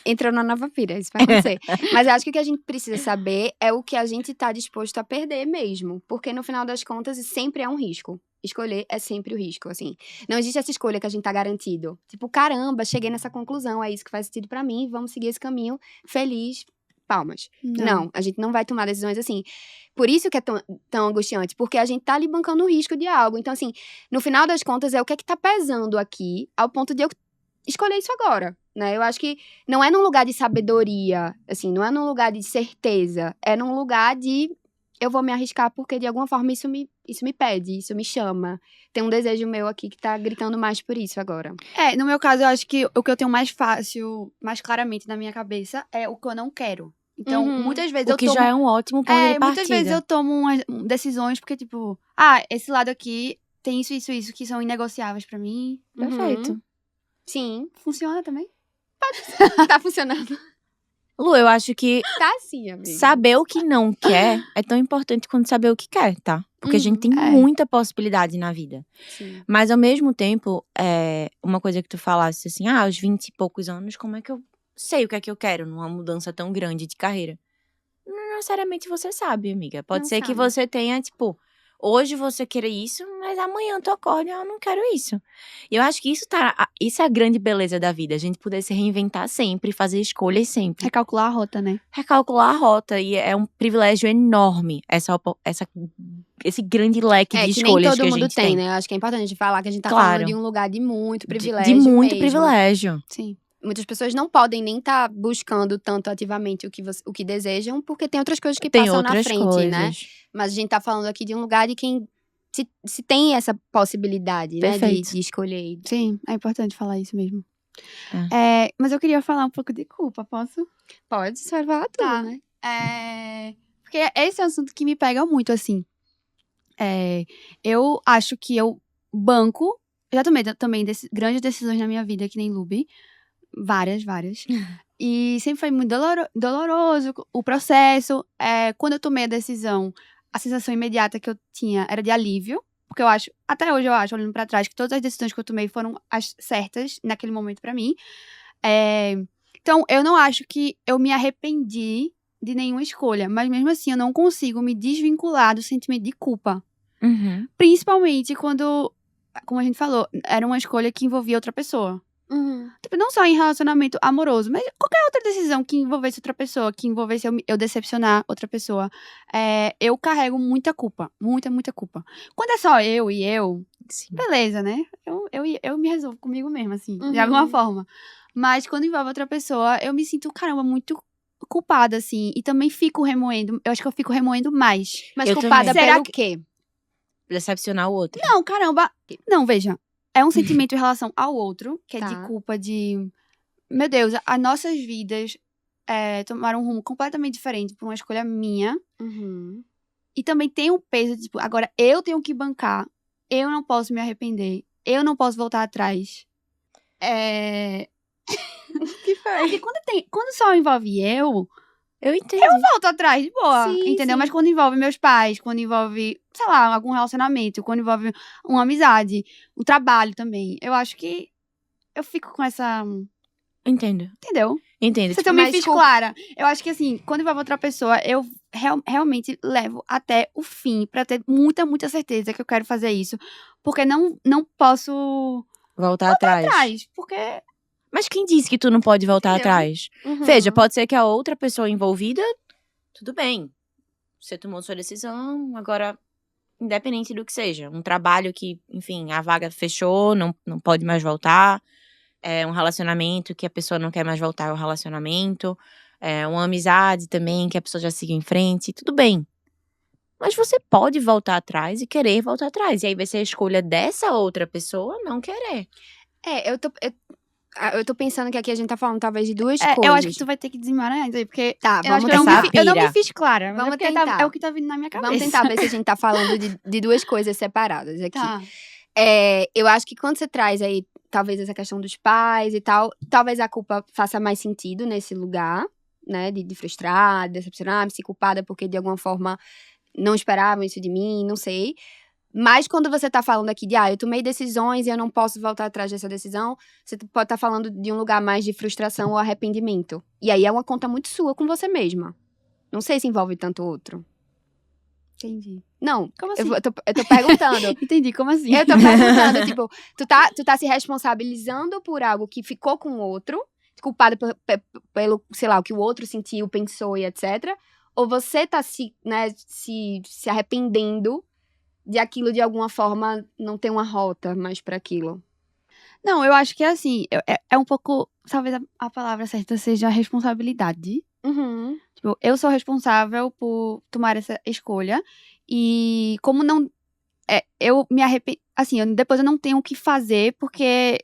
Entrou na nova pira, isso vai acontecer. Mas eu acho que o que a gente precisa saber é o que a gente tá disposto a perder mesmo. Porque no final das contas, sempre é um risco. Escolher é sempre o risco, assim. Não existe essa escolha que a gente tá garantido. Tipo, caramba, cheguei nessa conclusão, é isso que faz sentido pra mim, vamos seguir esse caminho feliz, palmas. Não, a gente não vai tomar decisões assim. Por isso que é tão angustiante, porque a gente tá ali bancando o risco de algo. Então, assim, no final das contas, é o que é que tá pesando aqui, ao ponto de eu escolher isso agora, né? Eu acho que não é num lugar de sabedoria, assim, não é num lugar de certeza, é num lugar de eu vou me arriscar porque de alguma forma isso me pede, isso me chama. Tem um desejo meu aqui que tá gritando mais por isso agora. No meu caso, eu acho que o que eu tenho mais fácil, mais claramente na minha cabeça é o que eu não quero. Então, muitas vezes O que já é um ótimo ponto de partida. muitas vezes eu tomo umas decisões porque, tipo, esse lado aqui tem isso que são inegociáveis pra mim. Perfeito. Sim, Funciona também? tá funcionando. Lu, eu acho que Tá sim, amiga. saber o que não quer é tão importante quanto saber o que quer, tá? Porque a gente tem muita possibilidade na vida. Sim. Mas, ao mesmo tempo, uma coisa que tu falasse assim, aos 20 e poucos anos, como é que eu sei o que é que eu quero numa mudança tão grande de carreira? Não necessariamente você sabe, amiga. Pode Não ser que sabe. você tenha, tipo, Hoje você quer isso, mas amanhã tu acorda e eu não quero isso. E eu acho que isso é a grande beleza da vida. A gente poder se reinventar sempre, fazer escolhas sempre. Recalcular a rota, né? Recalcular a rota. E é um privilégio enorme esse grande leque de que nem escolhas todo que a mundo gente tem, tem. né? Eu acho que é importante falar que a gente tá Claro. falando de um lugar de muito De privilégio muito mesmo. privilégio. Sim. Muitas pessoas não podem nem estar buscando tanto ativamente o que desejam, porque tem outras coisas que Tem passam na outras frente, coisas. né? Mas a gente tá falando aqui de um lugar de quem se tem essa possibilidade, né? Perfeito. De escolher. Sim, é importante falar isso mesmo. É. Mas eu queria falar um pouco de culpa, posso? Pode, você vai falar tudo, Tá. né? Porque esse é um assunto que me pega muito, assim. Eu acho que eu banco. Já tomei também grandes decisões na minha vida, que nem Luby. Várias. E sempre foi muito doloroso o processo. Quando eu tomei a decisão, a sensação imediata que eu tinha era de alívio. Porque eu acho, até hoje eu acho, olhando pra trás, que todas as decisões que eu tomei foram as certas naquele momento pra mim. Então, eu não acho que eu me arrependi de nenhuma escolha. Mas mesmo assim, eu não consigo me desvincular do sentimento de culpa. Uhum. Principalmente quando, como a gente falou, era uma escolha que envolvia outra pessoa. Tipo, não só em relacionamento amoroso, mas qualquer outra decisão que envolvesse outra pessoa, que envolvesse eu decepcionar outra pessoa. Eu carrego muita culpa. Muita culpa. Quando é só eu e eu, Sim. beleza, né? Eu me resolvo comigo mesma, assim, de Uhum. alguma forma. Mas quando envolve outra pessoa, eu me sinto, caramba, muito culpada, assim. E também fico remoendo. Eu acho que eu fico remoendo mais. Mas Eu culpada também. Será pelo quê? Decepcionar o outro. Não, caramba. Não, veja. É um sentimento em relação ao outro, que é Tá. de culpa de... Meu Deus, as nossas vidas tomaram um rumo completamente diferente por uma escolha minha. Uhum. E também tem um peso, tipo, agora eu tenho que bancar. Eu não posso me arrepender. Eu não posso voltar atrás. Que foi? Porque quando só envolve eu Eu volto atrás, de boa. Sim, Entendeu? sim. Mas quando envolve meus pais, quando envolve, sei lá, algum relacionamento, quando envolve uma amizade, um trabalho também, eu acho que eu fico com essa... entendo. Entendeu? Entendo. Se eu Tipo, também mas fiz culpa- clara. Eu acho que, assim, quando envolve outra pessoa, eu realmente levo até o fim, pra ter muita certeza que eu quero fazer isso. Porque não posso voltar atrás. porque... Mas quem disse que tu não pode voltar Entendeu? atrás? Uhum. Veja, pode ser que a outra pessoa envolvida, tudo bem. Você tomou sua decisão, agora, independente do que seja. Um trabalho que, enfim, a vaga fechou, não pode mais voltar. Um relacionamento que a pessoa não quer mais voltar ao relacionamento. Uma amizade também, que a pessoa já seguiu em frente. Tudo bem. Mas você pode voltar atrás e querer voltar atrás. E aí vai ser a escolha dessa outra pessoa não querer. Eu tô pensando que aqui a gente tá falando talvez de duas eu coisas. acho que tu vai ter que desemaranhar isso aí, porque Tá, eu acho vamos que tentar. eu não me Pira. fiz clara. Mas Vamos é porque tentar. é o que tá vindo na minha cabeça. Vamos tentar ver se a gente tá falando de duas coisas separadas aqui. Tá. Eu acho que quando você traz aí, talvez essa questão dos pais e tal, talvez a culpa faça mais sentido nesse lugar, né? De frustrar, de decepcionar, me sentir culpada porque de alguma forma não esperavam isso de mim, não sei. Mas quando você tá falando aqui de, eu tomei decisões e eu não posso voltar atrás dessa decisão, você pode estar falando de um lugar mais de frustração ou arrependimento. E aí é uma conta muito sua com você mesma. Não sei se envolve tanto outro. Entendi. Não, Como assim? eu tô perguntando. Entendi, como assim? Eu tô perguntando, tipo, tu tá se responsabilizando por algo que ficou com o outro, culpada pelo, sei lá, o que o outro sentiu, pensou e etc. Ou você tá se arrependendo de aquilo de alguma forma não ter uma rota mais pra aquilo? Não, eu acho que é assim, é um pouco, talvez a palavra certa seja responsabilidade. Uhum. Tipo, eu sou responsável por tomar essa escolha e como não, eu me arrependo, assim, depois eu não tenho o que fazer porque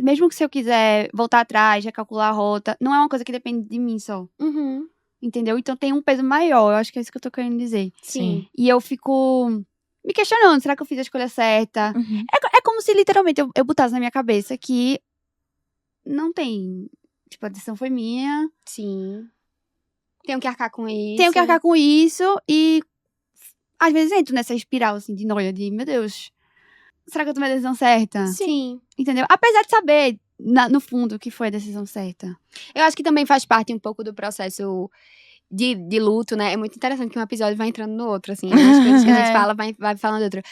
mesmo que se eu quiser voltar atrás, recalcular a rota, não é uma coisa que depende de mim só, Uhum. entendeu? Então tem um peso maior, eu acho que é isso que eu tô querendo dizer. Sim. E eu fico me questionando, será que eu fiz a escolha certa? Uhum. É como se literalmente eu botasse na minha cabeça que não tem, tipo, a decisão foi minha. Sim. Tenho que arcar com isso. Tenho que arcar com isso e às vezes entro nessa espiral, assim, de noia, de, meu Deus, será que eu tomei a decisão certa? Sim. Entendeu? Apesar de saber, no fundo, que foi a decisão certa. Eu acho que também faz parte um pouco do processo de luto, né? É muito interessante que um episódio vai entrando no outro, assim. As coisas que a gente fala, vai falando de outro.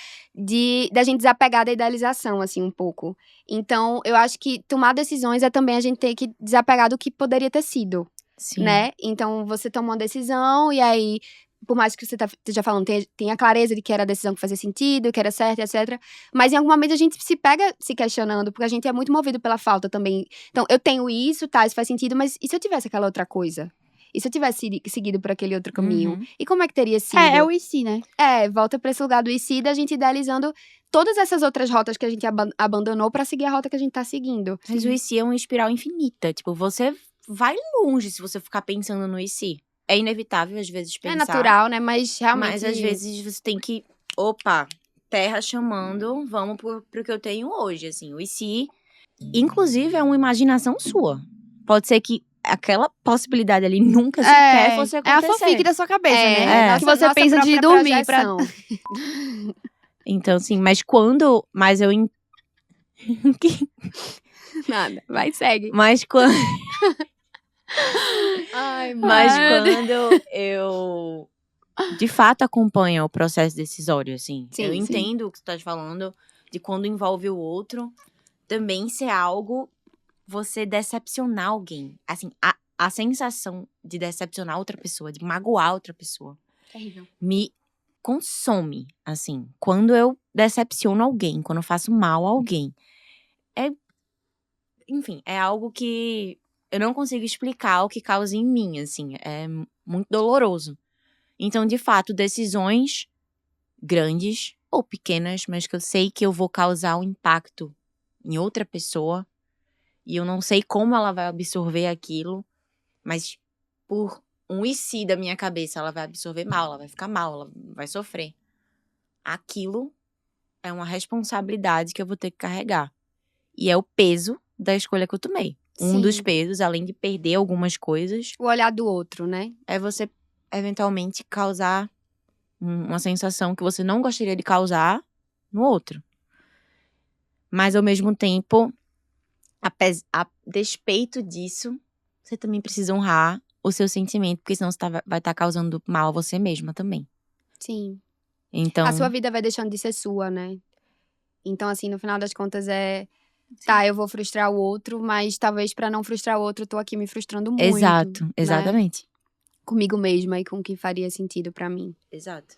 Da gente desapegar da idealização, assim, um pouco. Então, eu acho que tomar decisões é também a gente ter que desapegar do que poderia ter sido, Sim. né? Então, você toma uma decisão e aí, por mais que você esteja falando, tem a clareza de que era a decisão que fazia sentido, que era certa, etc. Mas em algum momento a gente se pega se questionando, porque a gente é muito movido pela falta também. Então, eu tenho isso, tá, isso faz sentido, mas e se eu tivesse aquela outra coisa? E se eu tivesse seguido por aquele outro caminho? Uhum. E como é que teria sido? É o e se, né? Volta pra esse lugar do e se, da gente idealizando todas essas outras rotas que a gente abandonou pra seguir a rota que a gente tá seguindo. Mas o e se é uma espiral infinita. Tipo, você vai longe se você ficar pensando no e se. É inevitável, às vezes, pensar. É natural, né? Mas realmente. Mas, às vezes, você tem que... Opa, terra chamando, vamos pro que eu tenho hoje, assim. O e se, inclusive, é uma imaginação sua. Pode ser que aquela possibilidade ali nunca sequer fosse É acontecer. a fanfic da sua cabeça, né? É. Que você pensa de dormir pra... Então, assim, mas quando... Mas eu... Nada, vai, segue. Mas quando... Ai, Mas mano. quando eu, de fato, acompanho o processo decisório, assim. Sim, eu sim. entendo o que você tá falando, de quando envolve o outro, também ser algo, você decepcionar alguém. Assim, a sensação de decepcionar outra pessoa, de magoar outra pessoa, Terrível. me consome, assim. Quando eu decepciono alguém, quando eu faço mal a alguém. Enfim, é algo que eu não consigo explicar o que causa em mim, assim. É muito doloroso. Então, de fato, decisões grandes ou pequenas, mas que eu sei que eu vou causar um impacto em outra pessoa. E eu não sei como ela vai absorver aquilo. Mas por um e se da minha cabeça, ela vai absorver mal, ela vai ficar mal, ela vai sofrer. Aquilo é uma responsabilidade que eu vou ter que carregar. E é o peso da escolha que eu tomei. Um dos Sim. pesos, além de perder algumas coisas, O olhar do outro, né? é você eventualmente causar uma sensação que você não gostaria de causar no outro. Mas ao mesmo tempo, a despeito disso, você também precisa honrar o seu sentimento, porque senão você vai estar causando mal a você mesma também. Sim. Então, A sua vida vai deixando de ser sua, né? Então, assim, no final das contas tá, eu vou frustrar o outro, mas talvez pra não frustrar o outro, eu tô aqui me frustrando muito. exato, né? exatamente. Comigo mesma e com o que faria sentido pra mim. Exato.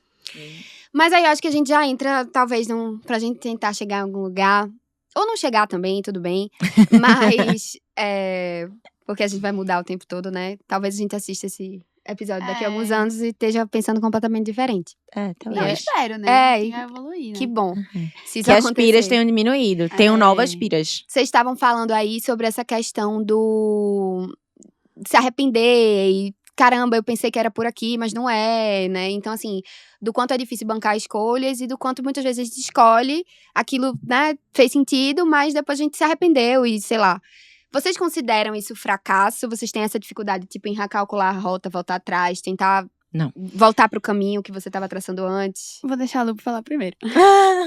Mas aí eu acho que a gente já entra, talvez, pra gente tentar chegar em algum lugar. Ou não chegar também, tudo bem. Mas, porque a gente vai mudar o tempo todo, né? Talvez a gente assista esse episódio daqui a alguns anos e esteja pensando completamente diferente. Talvez. Eu espero, né? E Tem a evoluir, né? que bom. Se isso Que as acontecer. piras tenham diminuído. Tenham novas piras. Vocês estavam falando aí sobre essa questão do se arrepender e caramba, eu pensei que era por aqui, mas não é, né? Então, assim, do quanto é difícil bancar escolhas e do quanto muitas vezes a gente escolhe aquilo, né, fez sentido, mas depois a gente se arrependeu e sei lá. Vocês consideram isso fracasso? Vocês têm essa dificuldade, tipo, em recalcular a rota, voltar atrás, tentar Não. voltar pro caminho que você estava traçando antes? Vou deixar a Lu falar primeiro.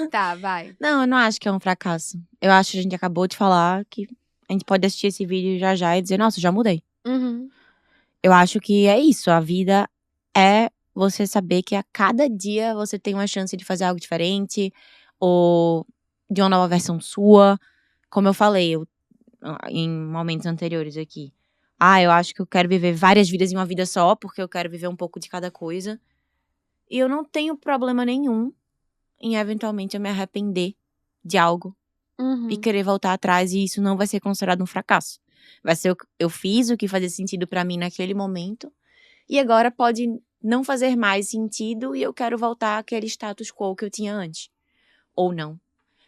Tá, vai. Não, eu não acho que é um fracasso. Eu acho que a gente acabou de falar que a gente pode assistir esse vídeo já e dizer, nossa, já mudei. Uhum. Eu acho que é isso. A vida é você saber que a cada dia você tem uma chance de fazer algo diferente. Ou de uma nova versão sua. Como eu falei em momentos anteriores aqui. Eu acho que eu quero viver várias vidas em uma vida só. Porque eu quero viver um pouco de cada coisa. E eu não tenho problema nenhum em eventualmente eu me arrepender de algo. Uhum. E querer voltar atrás. E isso não vai ser considerado um fracasso. Vai ser eu fiz o que fazia sentido pra mim naquele momento. E agora pode não fazer mais sentido. E eu quero voltar àquele status quo que eu tinha antes. Ou não.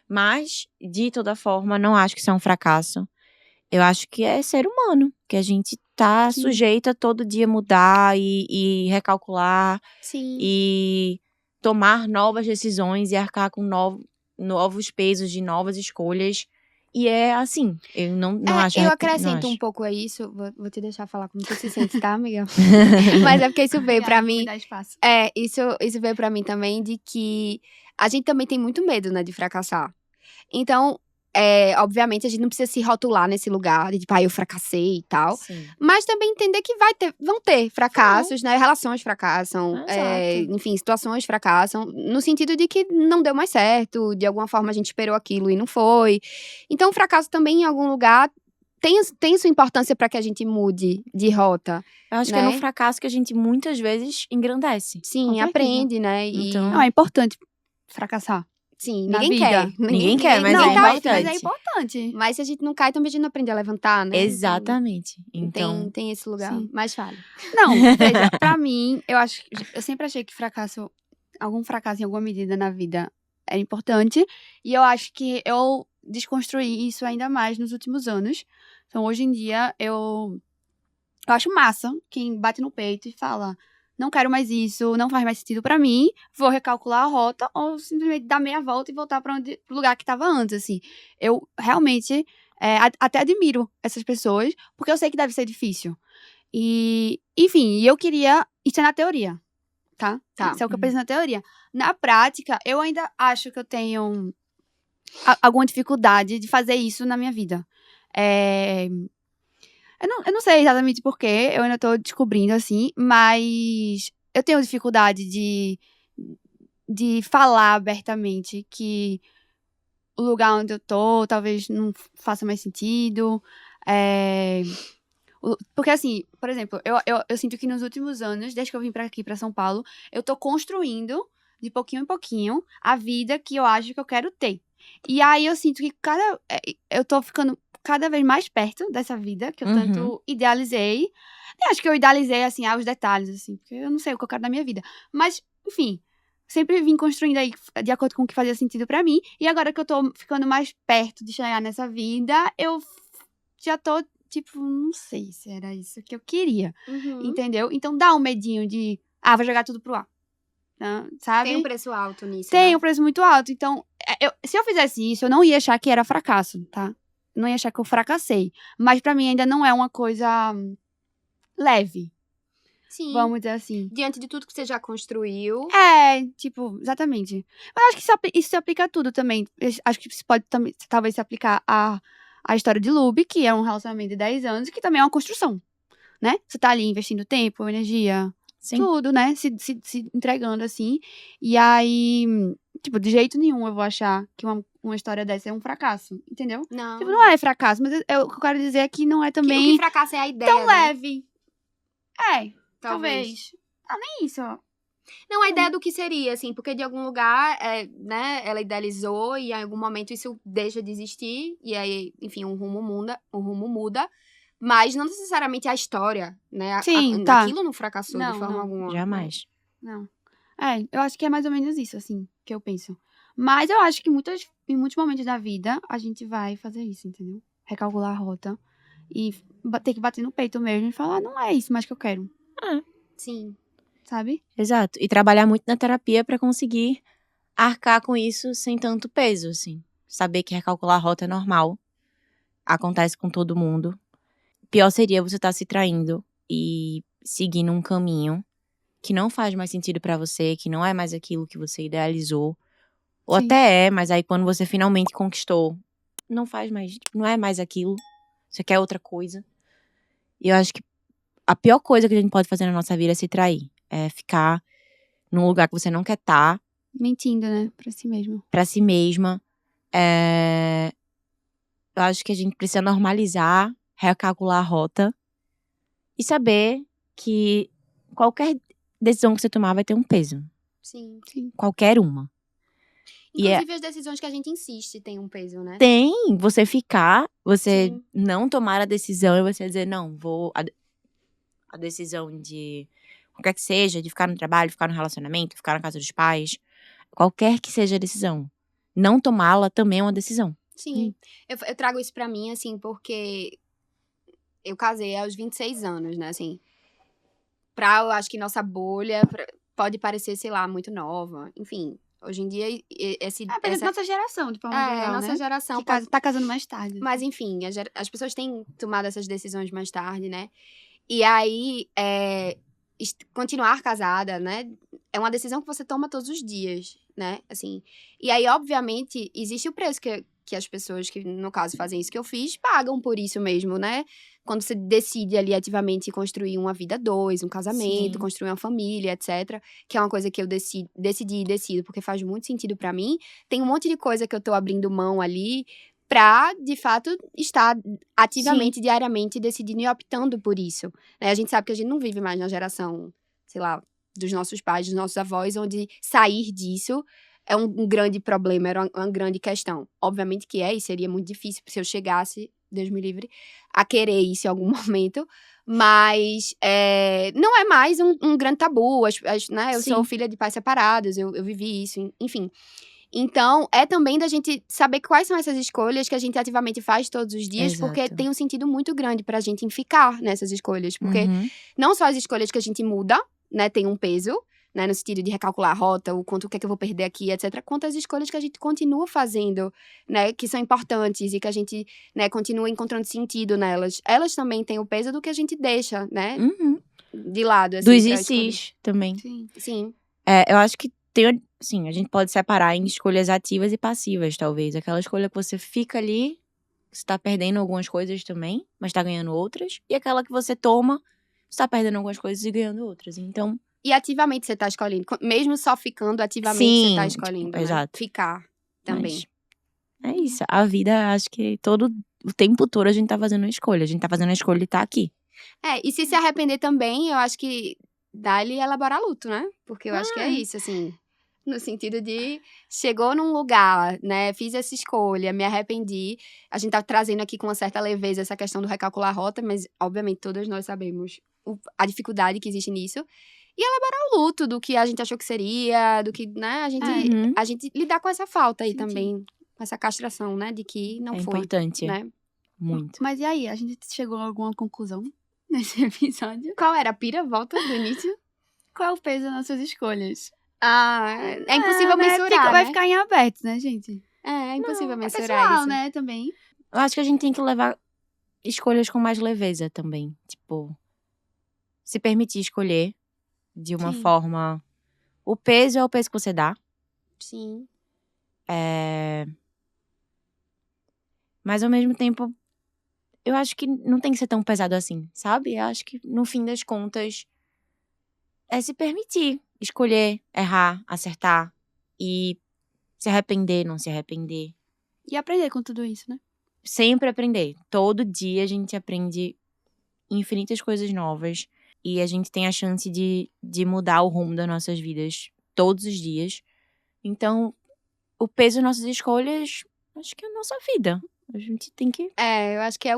Mas, de toda forma, não acho que isso é um fracasso. Eu acho que é ser humano. Que a gente tá sujeito a todo dia mudar e recalcular. Sim. E tomar novas decisões e arcar com novos pesos de novas escolhas. E é assim, eu não acho... Eu acrescento um pouco a isso, vou te deixar falar como tu se sente, tá, Miguel? Mas é porque isso veio pra mim... Isso veio pra mim também de que a gente também tem muito medo, né, de fracassar. Então, obviamente, a gente não precisa se rotular nesse lugar de tipo, eu fracassei e tal. Sim. Mas também entender que vão ter fracassos, né? Relações fracassam, Exato. enfim, situações fracassam. No sentido de que não deu mais certo, de alguma forma a gente esperou aquilo e não foi. Então, o fracasso também, em algum lugar, tem sua importância para que a gente mude de rota. Eu acho que é né? no fracasso que a gente muitas vezes engrandece. Com Sim, certeza. aprende, né? Então- Não, é importante fracassar. Sim, na ninguém vida. quer. Ninguém quer, mas não, é mas importante. é importante. Mas se a gente não cai, também a gente não aprende a levantar, né? Exatamente. Então, Então, tem esse lugar. Sim. Mas fale. Não, veja, pra mim, eu sempre achei que algum fracasso em alguma medida na vida é importante. E eu acho que eu desconstruí isso ainda mais nos últimos anos. Então, hoje em dia, eu acho massa quem bate no peito e fala: não quero mais isso, não faz mais sentido pra mim, vou recalcular a rota ou simplesmente dar meia volta e voltar pro lugar que tava antes, assim. Eu realmente até admiro essas pessoas, porque eu sei que deve ser difícil. E, enfim, eu queria. Isso é na teoria, tá? Tá. Isso é o que eu penso na teoria. Na prática, eu ainda acho que eu tenho alguma dificuldade de fazer isso na minha vida. Eu não sei exatamente porquê, eu ainda tô descobrindo, assim, mas eu tenho dificuldade de falar abertamente que o lugar onde eu tô talvez não faça mais sentido. Porque, assim, por exemplo, eu sinto que nos últimos anos, desde que eu vim aqui pra São Paulo, eu tô construindo, de pouquinho em pouquinho, a vida que eu acho que eu quero ter. E aí eu sinto que eu tô ficando cada vez mais perto dessa vida que eu tanto idealizei. Eu acho que eu idealizei, assim, aos detalhes, assim, porque eu não sei o que eu quero da minha vida. Mas, enfim, sempre vim construindo aí de acordo com o que fazia sentido pra mim. E agora que eu tô ficando mais perto de chegar nessa vida, eu já tô, tipo, não sei se era isso que eu queria. Entendeu? Então dá um medinho de, vou jogar tudo pro ar. Sabe? Tem um preço alto nisso, Tem né? um preço muito alto. Então, se eu fizesse isso, eu não ia achar que era fracasso, tá? Não ia achar que eu fracassei. Mas pra mim ainda não é uma coisa leve, Sim. vamos dizer assim. Diante de tudo que você já construiu. Tipo, exatamente. Mas acho que isso se aplica a tudo também. Acho que isso pode talvez se aplicar à história de Lube, que é um relacionamento de 10 anos, que também é uma construção, né? Você tá ali investindo tempo, energia, sim. tudo, né? Se entregando, assim. E aí, tipo, de jeito nenhum eu vou achar que uma história dessa é um fracasso, entendeu? Não. Tipo, não é fracasso, mas o que eu quero dizer é que não é O também que fracassa é a ideia, tão né? leve. Talvez. Nem isso. Não, a ideia do que seria, assim, porque de algum lugar, né, ela idealizou e em algum momento isso deixa de existir, e aí, enfim, um rumo muda, mas não necessariamente a história, né? Sim, tá. Aquilo não fracassou de forma alguma. Jamais. Não. Eu acho que é mais ou menos isso, assim, que eu penso. Mas eu acho que em muitos momentos da vida, a gente vai fazer isso, entendeu? Recalcular a rota e ter que bater no peito mesmo e falar, não é isso mais que eu quero, Sim. sabe? Exato. E trabalhar muito na terapia pra conseguir arcar com isso sem tanto peso, assim. Saber que recalcular a rota é normal. Acontece com todo mundo. Pior seria você estar se traindo e seguindo um caminho que não faz mais sentido pra você, que não é mais aquilo que você idealizou. Ou Sim. até é, mas aí quando você finalmente conquistou, não é mais aquilo. Você quer outra coisa. E eu acho que a pior coisa que a gente pode fazer na nossa vida é se trair. É ficar num lugar que você não quer estar, Mentindo, né? Pra si mesmo. pra si mesma. Eu acho que a gente precisa normalizar, recalcular a rota e saber que qualquer decisão que você tomar vai ter um peso. Sim. Qualquer uma. Inclusive, as decisões que a gente insiste têm um peso, né? Tem você você Sim. não tomar a decisão e você dizer, não, a decisão de qualquer que seja, de ficar no trabalho, ficar no relacionamento, ficar na casa dos pais, qualquer que seja a decisão. Não tomá-la também é uma decisão. Sim. Eu trago isso pra mim, assim, porque eu casei aos 26 anos, né, assim. Eu acho que nossa bolha pode parecer, sei lá, muito nova. Enfim, hoje em dia, Nossa geração, de forma geral, nossa né? geração. Que tá casando mais tarde. Mas, enfim, as pessoas têm tomado essas decisões mais tarde, né? E aí, continuar casada, né? É uma decisão que você toma todos os dias, né? Assim. E aí, obviamente, existe o preço que que as pessoas que, no caso, fazem isso que eu fiz, pagam por isso mesmo, né? Quando você decide ali ativamente construir uma vida a dois, um casamento, Sim. construir uma família, etc. Que é uma coisa que eu decidi e decido, porque faz muito sentido pra mim. Tem um monte de coisa que eu tô abrindo mão ali pra, de fato, estar ativamente, diariamente, decidindo e optando por isso. Né? A gente sabe que a gente não vive mais na geração, sei lá, dos nossos pais, dos nossos avós, onde sair disso é um grande problema, era uma grande questão. Obviamente que é, e seria muito difícil se eu chegasse, Deus me livre, a querer isso em algum momento. Mas não é mais um grande tabu. Né? Eu sou Sim. filha de pais separados, eu vivi isso, enfim. Então, é também da gente saber quais são essas escolhas que a gente ativamente faz todos os dias, porque Exato. tem um sentido muito grande pra gente em ficar nessas escolhas. Porque Uhum. não só as escolhas que a gente muda, né, tem um peso, né, no sentido de recalcular a rota, o que é que eu vou perder aqui, etc., quanto as escolhas que a gente continua fazendo, né, que são importantes e que a gente, né, continua encontrando sentido nelas. Elas também têm o peso do que a gente deixa, né, Uhum. de lado, assim, Dos pra escolher. ICs também. Sim. Sim, Eu acho que sim, a gente pode separar em escolhas ativas e passivas, talvez. Aquela escolha que você fica ali, você tá perdendo algumas coisas também, mas tá ganhando outras. E aquela que você toma, você tá perdendo algumas coisas e ganhando outras. Então, e ativamente você tá escolhendo, mesmo só ficando, ativamente você tá sim, escolhendo, tipo, né, exato. ficar também. Mas é isso. A vida, acho que o tempo todo a gente tá fazendo uma escolha. A gente tá fazendo a escolha de estar aqui. E se arrepender também, eu acho que dá-lhe elaborar luto, né? Porque eu acho que é isso, assim. No sentido de, chegou num lugar, né? Fiz essa escolha, me arrependi. A gente tá trazendo aqui com uma certa leveza essa questão do recalcular a rota, mas, obviamente, todas nós sabemos a dificuldade que existe nisso. E elaborar o luto do que a gente achou que seria, do que, né? Uhum. A gente lidar com essa falta aí Sim, também. Com essa castração, né? De que não É foi, importante. né? Muito. Mas e aí, a gente chegou a alguma conclusão nesse episódio? Qual era a pira? Volta do início. Qual é o peso das nossas escolhas? É impossível né? mensurar, Vai né? ficar em aberto, né, gente? É impossível É mensurar pessoal, isso. né, também. Eu acho que a gente tem que levar escolhas com mais leveza também. Tipo, se permitir escolher de uma Sim. forma. O peso é o peso que você dá. Sim. Mas ao mesmo tempo, eu acho que não tem que ser tão pesado assim, sabe? Eu acho que no fim das contas é se permitir escolher, errar, acertar e se arrepender, não se arrepender. E aprender com tudo isso, né? Sempre aprender. Todo dia a gente aprende infinitas coisas novas e a gente tem a chance de mudar o rumo das nossas vidas todos os dias. Então, o peso das nossas escolhas, acho que é a nossa vida. A gente tem que. Eu acho que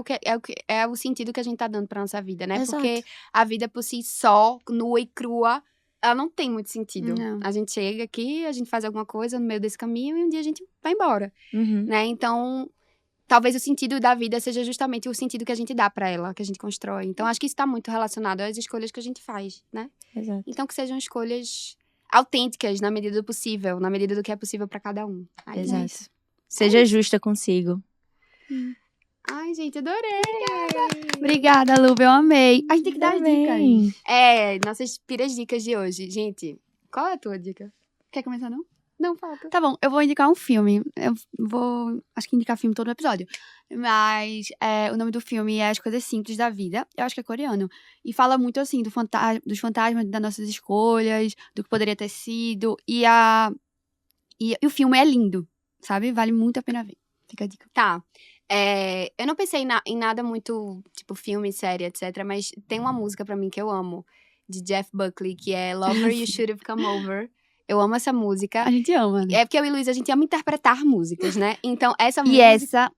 é o sentido que a gente tá dando pra nossa vida, né? Exato. Porque a vida por si só, nua e crua, ela não tem muito sentido. Não. A gente chega aqui, a gente faz alguma coisa no meio desse caminho e um dia a gente vai embora, Uhum. né? Então, talvez o sentido da vida seja justamente o sentido que a gente dá pra ela, que a gente constrói. Então, acho que isso tá muito relacionado às escolhas que a gente faz, né? Exato. Então, que sejam escolhas autênticas, na medida do possível, na medida do que é possível pra cada um. Aí, é Exato. isso. Seja justa consigo. Ai, gente, adorei! Obrigada, Lu, eu amei. A gente tem que dar as dicas. Nossas piras dicas de hoje. Gente, qual é a tua dica? Quer começar, não? Não, falta. Tá bom, eu vou indicar um filme. Eu vou, acho que indicar filme todo episódio. Mas o nome do filme é As Coisas Simples da Vida. Eu acho que é coreano. E fala muito, assim, dos fantasmas das nossas escolhas, do que poderia ter sido. E o filme é lindo, sabe? Vale muito a pena ver. Fica a dica. Tá. Eu não pensei em nada muito, tipo, filme, série, etc. Mas tem uma música pra mim que eu amo, de Jeff Buckley, que é Lover You Should Have Come Over. Eu amo essa música. A gente ama, né? É porque eu e Luísa, a gente ama interpretar músicas, né? Então, essa E música... essa,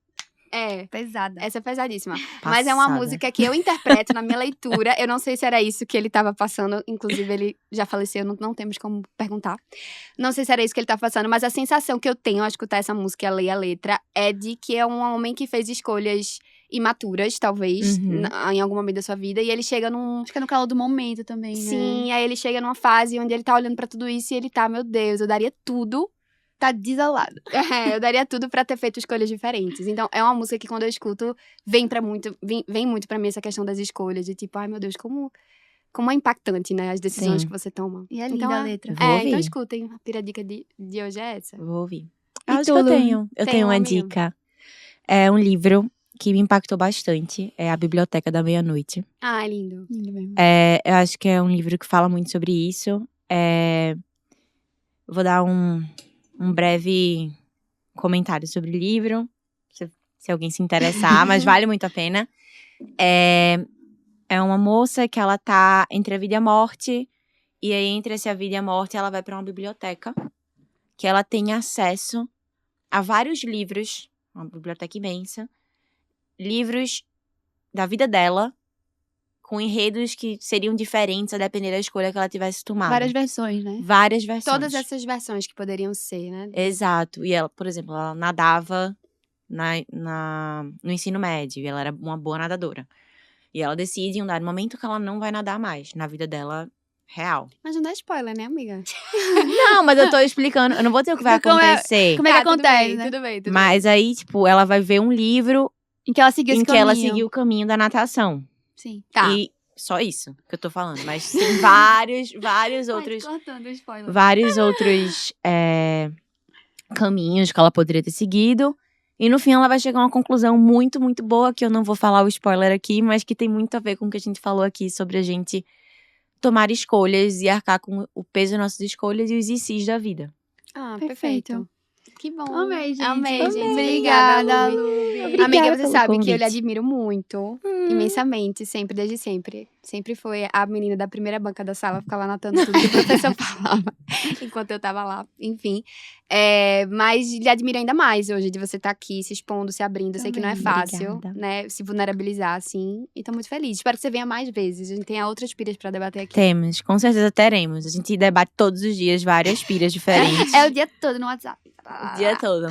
É, pesada. essa é pesadíssima. Mas é uma Passada. música que eu interpreto na minha leitura. Eu não sei se era isso que ele tava passando. Inclusive, ele já faleceu, não temos como perguntar. Não sei se era isso que ele tava passando, mas a sensação que eu tenho ao escutar essa música e ler a letra é de que é um homem que fez escolhas imaturas, talvez, Uhum. em algum momento da sua vida. E ele chega num... Acho que é no calor do momento também, né? Sim, aí ele chega numa fase onde ele tá olhando pra tudo isso e ele tá, meu Deus, eu daria tudo. Tá desolado. Eu daria tudo pra ter feito escolhas diferentes. Então, é uma música que quando eu escuto, vem muito pra mim essa questão das escolhas. De tipo, ai meu Deus, como é impactante, né? As decisões Sim. que você toma. E é linda então, a letra. Vou ouvir. então escutem. A piradica de hoje é essa. Vou ouvir. E Acho tu, que eu Lu? tenho. Eu Tem tenho um uma amigo? dica. É um livro que me impactou bastante. É A Biblioteca da Meia-Noite. Ah, é lindo. Lindo mesmo. Eu acho que é um livro que fala muito sobre isso. Vou dar um breve comentário sobre o livro, se alguém se interessar, mas vale muito a pena. É uma moça que ela tá entre a vida e a morte, e aí entre essa vida e a morte ela vai pra uma biblioteca, que ela tem acesso a vários livros, uma biblioteca imensa, livros da vida dela, com enredos que seriam diferentes a depender da escolha que ela tivesse tomado. Várias versões, né? Várias versões. Todas essas versões que poderiam ser, né? Exato. E ela, por exemplo, ela nadava no ensino médio, e ela era uma boa nadadora. E ela decide em um dado momento que ela não vai nadar mais na vida dela real. Mas não dá spoiler, né, amiga? Não, mas eu tô explicando. Eu não vou dizer o que vai Como é- acontecer. Como é que Tá, tudo acontece, bem, né? Tudo bem, tudo Mas aí, tipo, ela vai ver um livro Em que ela seguiu esse em que ela caminho. seguiu o caminho da natação. Sim. Tá. E só isso que eu tô falando. Mas tem vários outros. Cortando o spoiler. Vários outros caminhos que ela poderia ter seguido. E no fim ela vai chegar a uma conclusão muito, muito boa, que eu não vou falar o spoiler aqui, mas que tem muito a ver com o que a gente falou aqui sobre a gente tomar escolhas e arcar com o peso das nossas escolhas e os ICs da vida. Ah, Perfeito. perfeito. Que bom. Amei, gente. Amei, gente. Obrigada, Lu. Lu. Obrigada Amiga, você pelo sabe que eu convite. lhe admiro muito, imensamente, sempre, desde sempre. Sempre foi a menina da primeira banca da sala, ficava anotando tudo que o professor falava, enquanto eu tava lá, enfim. Mas lhe admiro ainda mais hoje, de você estar aqui, se expondo, se abrindo. Eu sei que não é Também. fácil, Obrigada. né, se vulnerabilizar, assim. E tô muito feliz. Espero que você venha mais vezes. A gente tenha outras pilhas pra debater aqui. Temos, com certeza teremos. A gente debate todos os dias várias piras diferentes. É o dia todo no WhatsApp. O dia todo.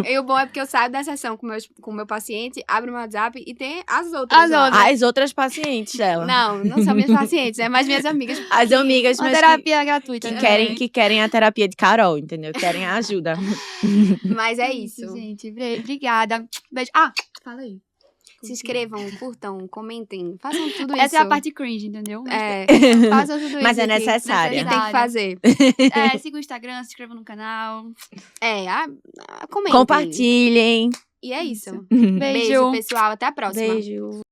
E o bom é porque eu saio da sessão com o meu paciente, abro o meu WhatsApp e tem as outras. As lá. outras. As outras pacientes dela. Não são minhas pacientes, é mais minhas amigas. As amigas, Uma mas terapia gratuita. que né? querem a terapia de Carol, entendeu? Querem a ajuda. Mas é isso. Gente. Obrigada. Beijo. Ah, fala aí. Se inscrevam, curtam, comentem, façam tudo isso. Essa é a parte cringe, entendeu? Façam tudo isso. Mas é que necessária. tem que fazer. Siga o Instagram, se inscreva no canal. Comentem. Compartilhem. E é isso. Beijo. Beijo, pessoal. Até a próxima. Beijo.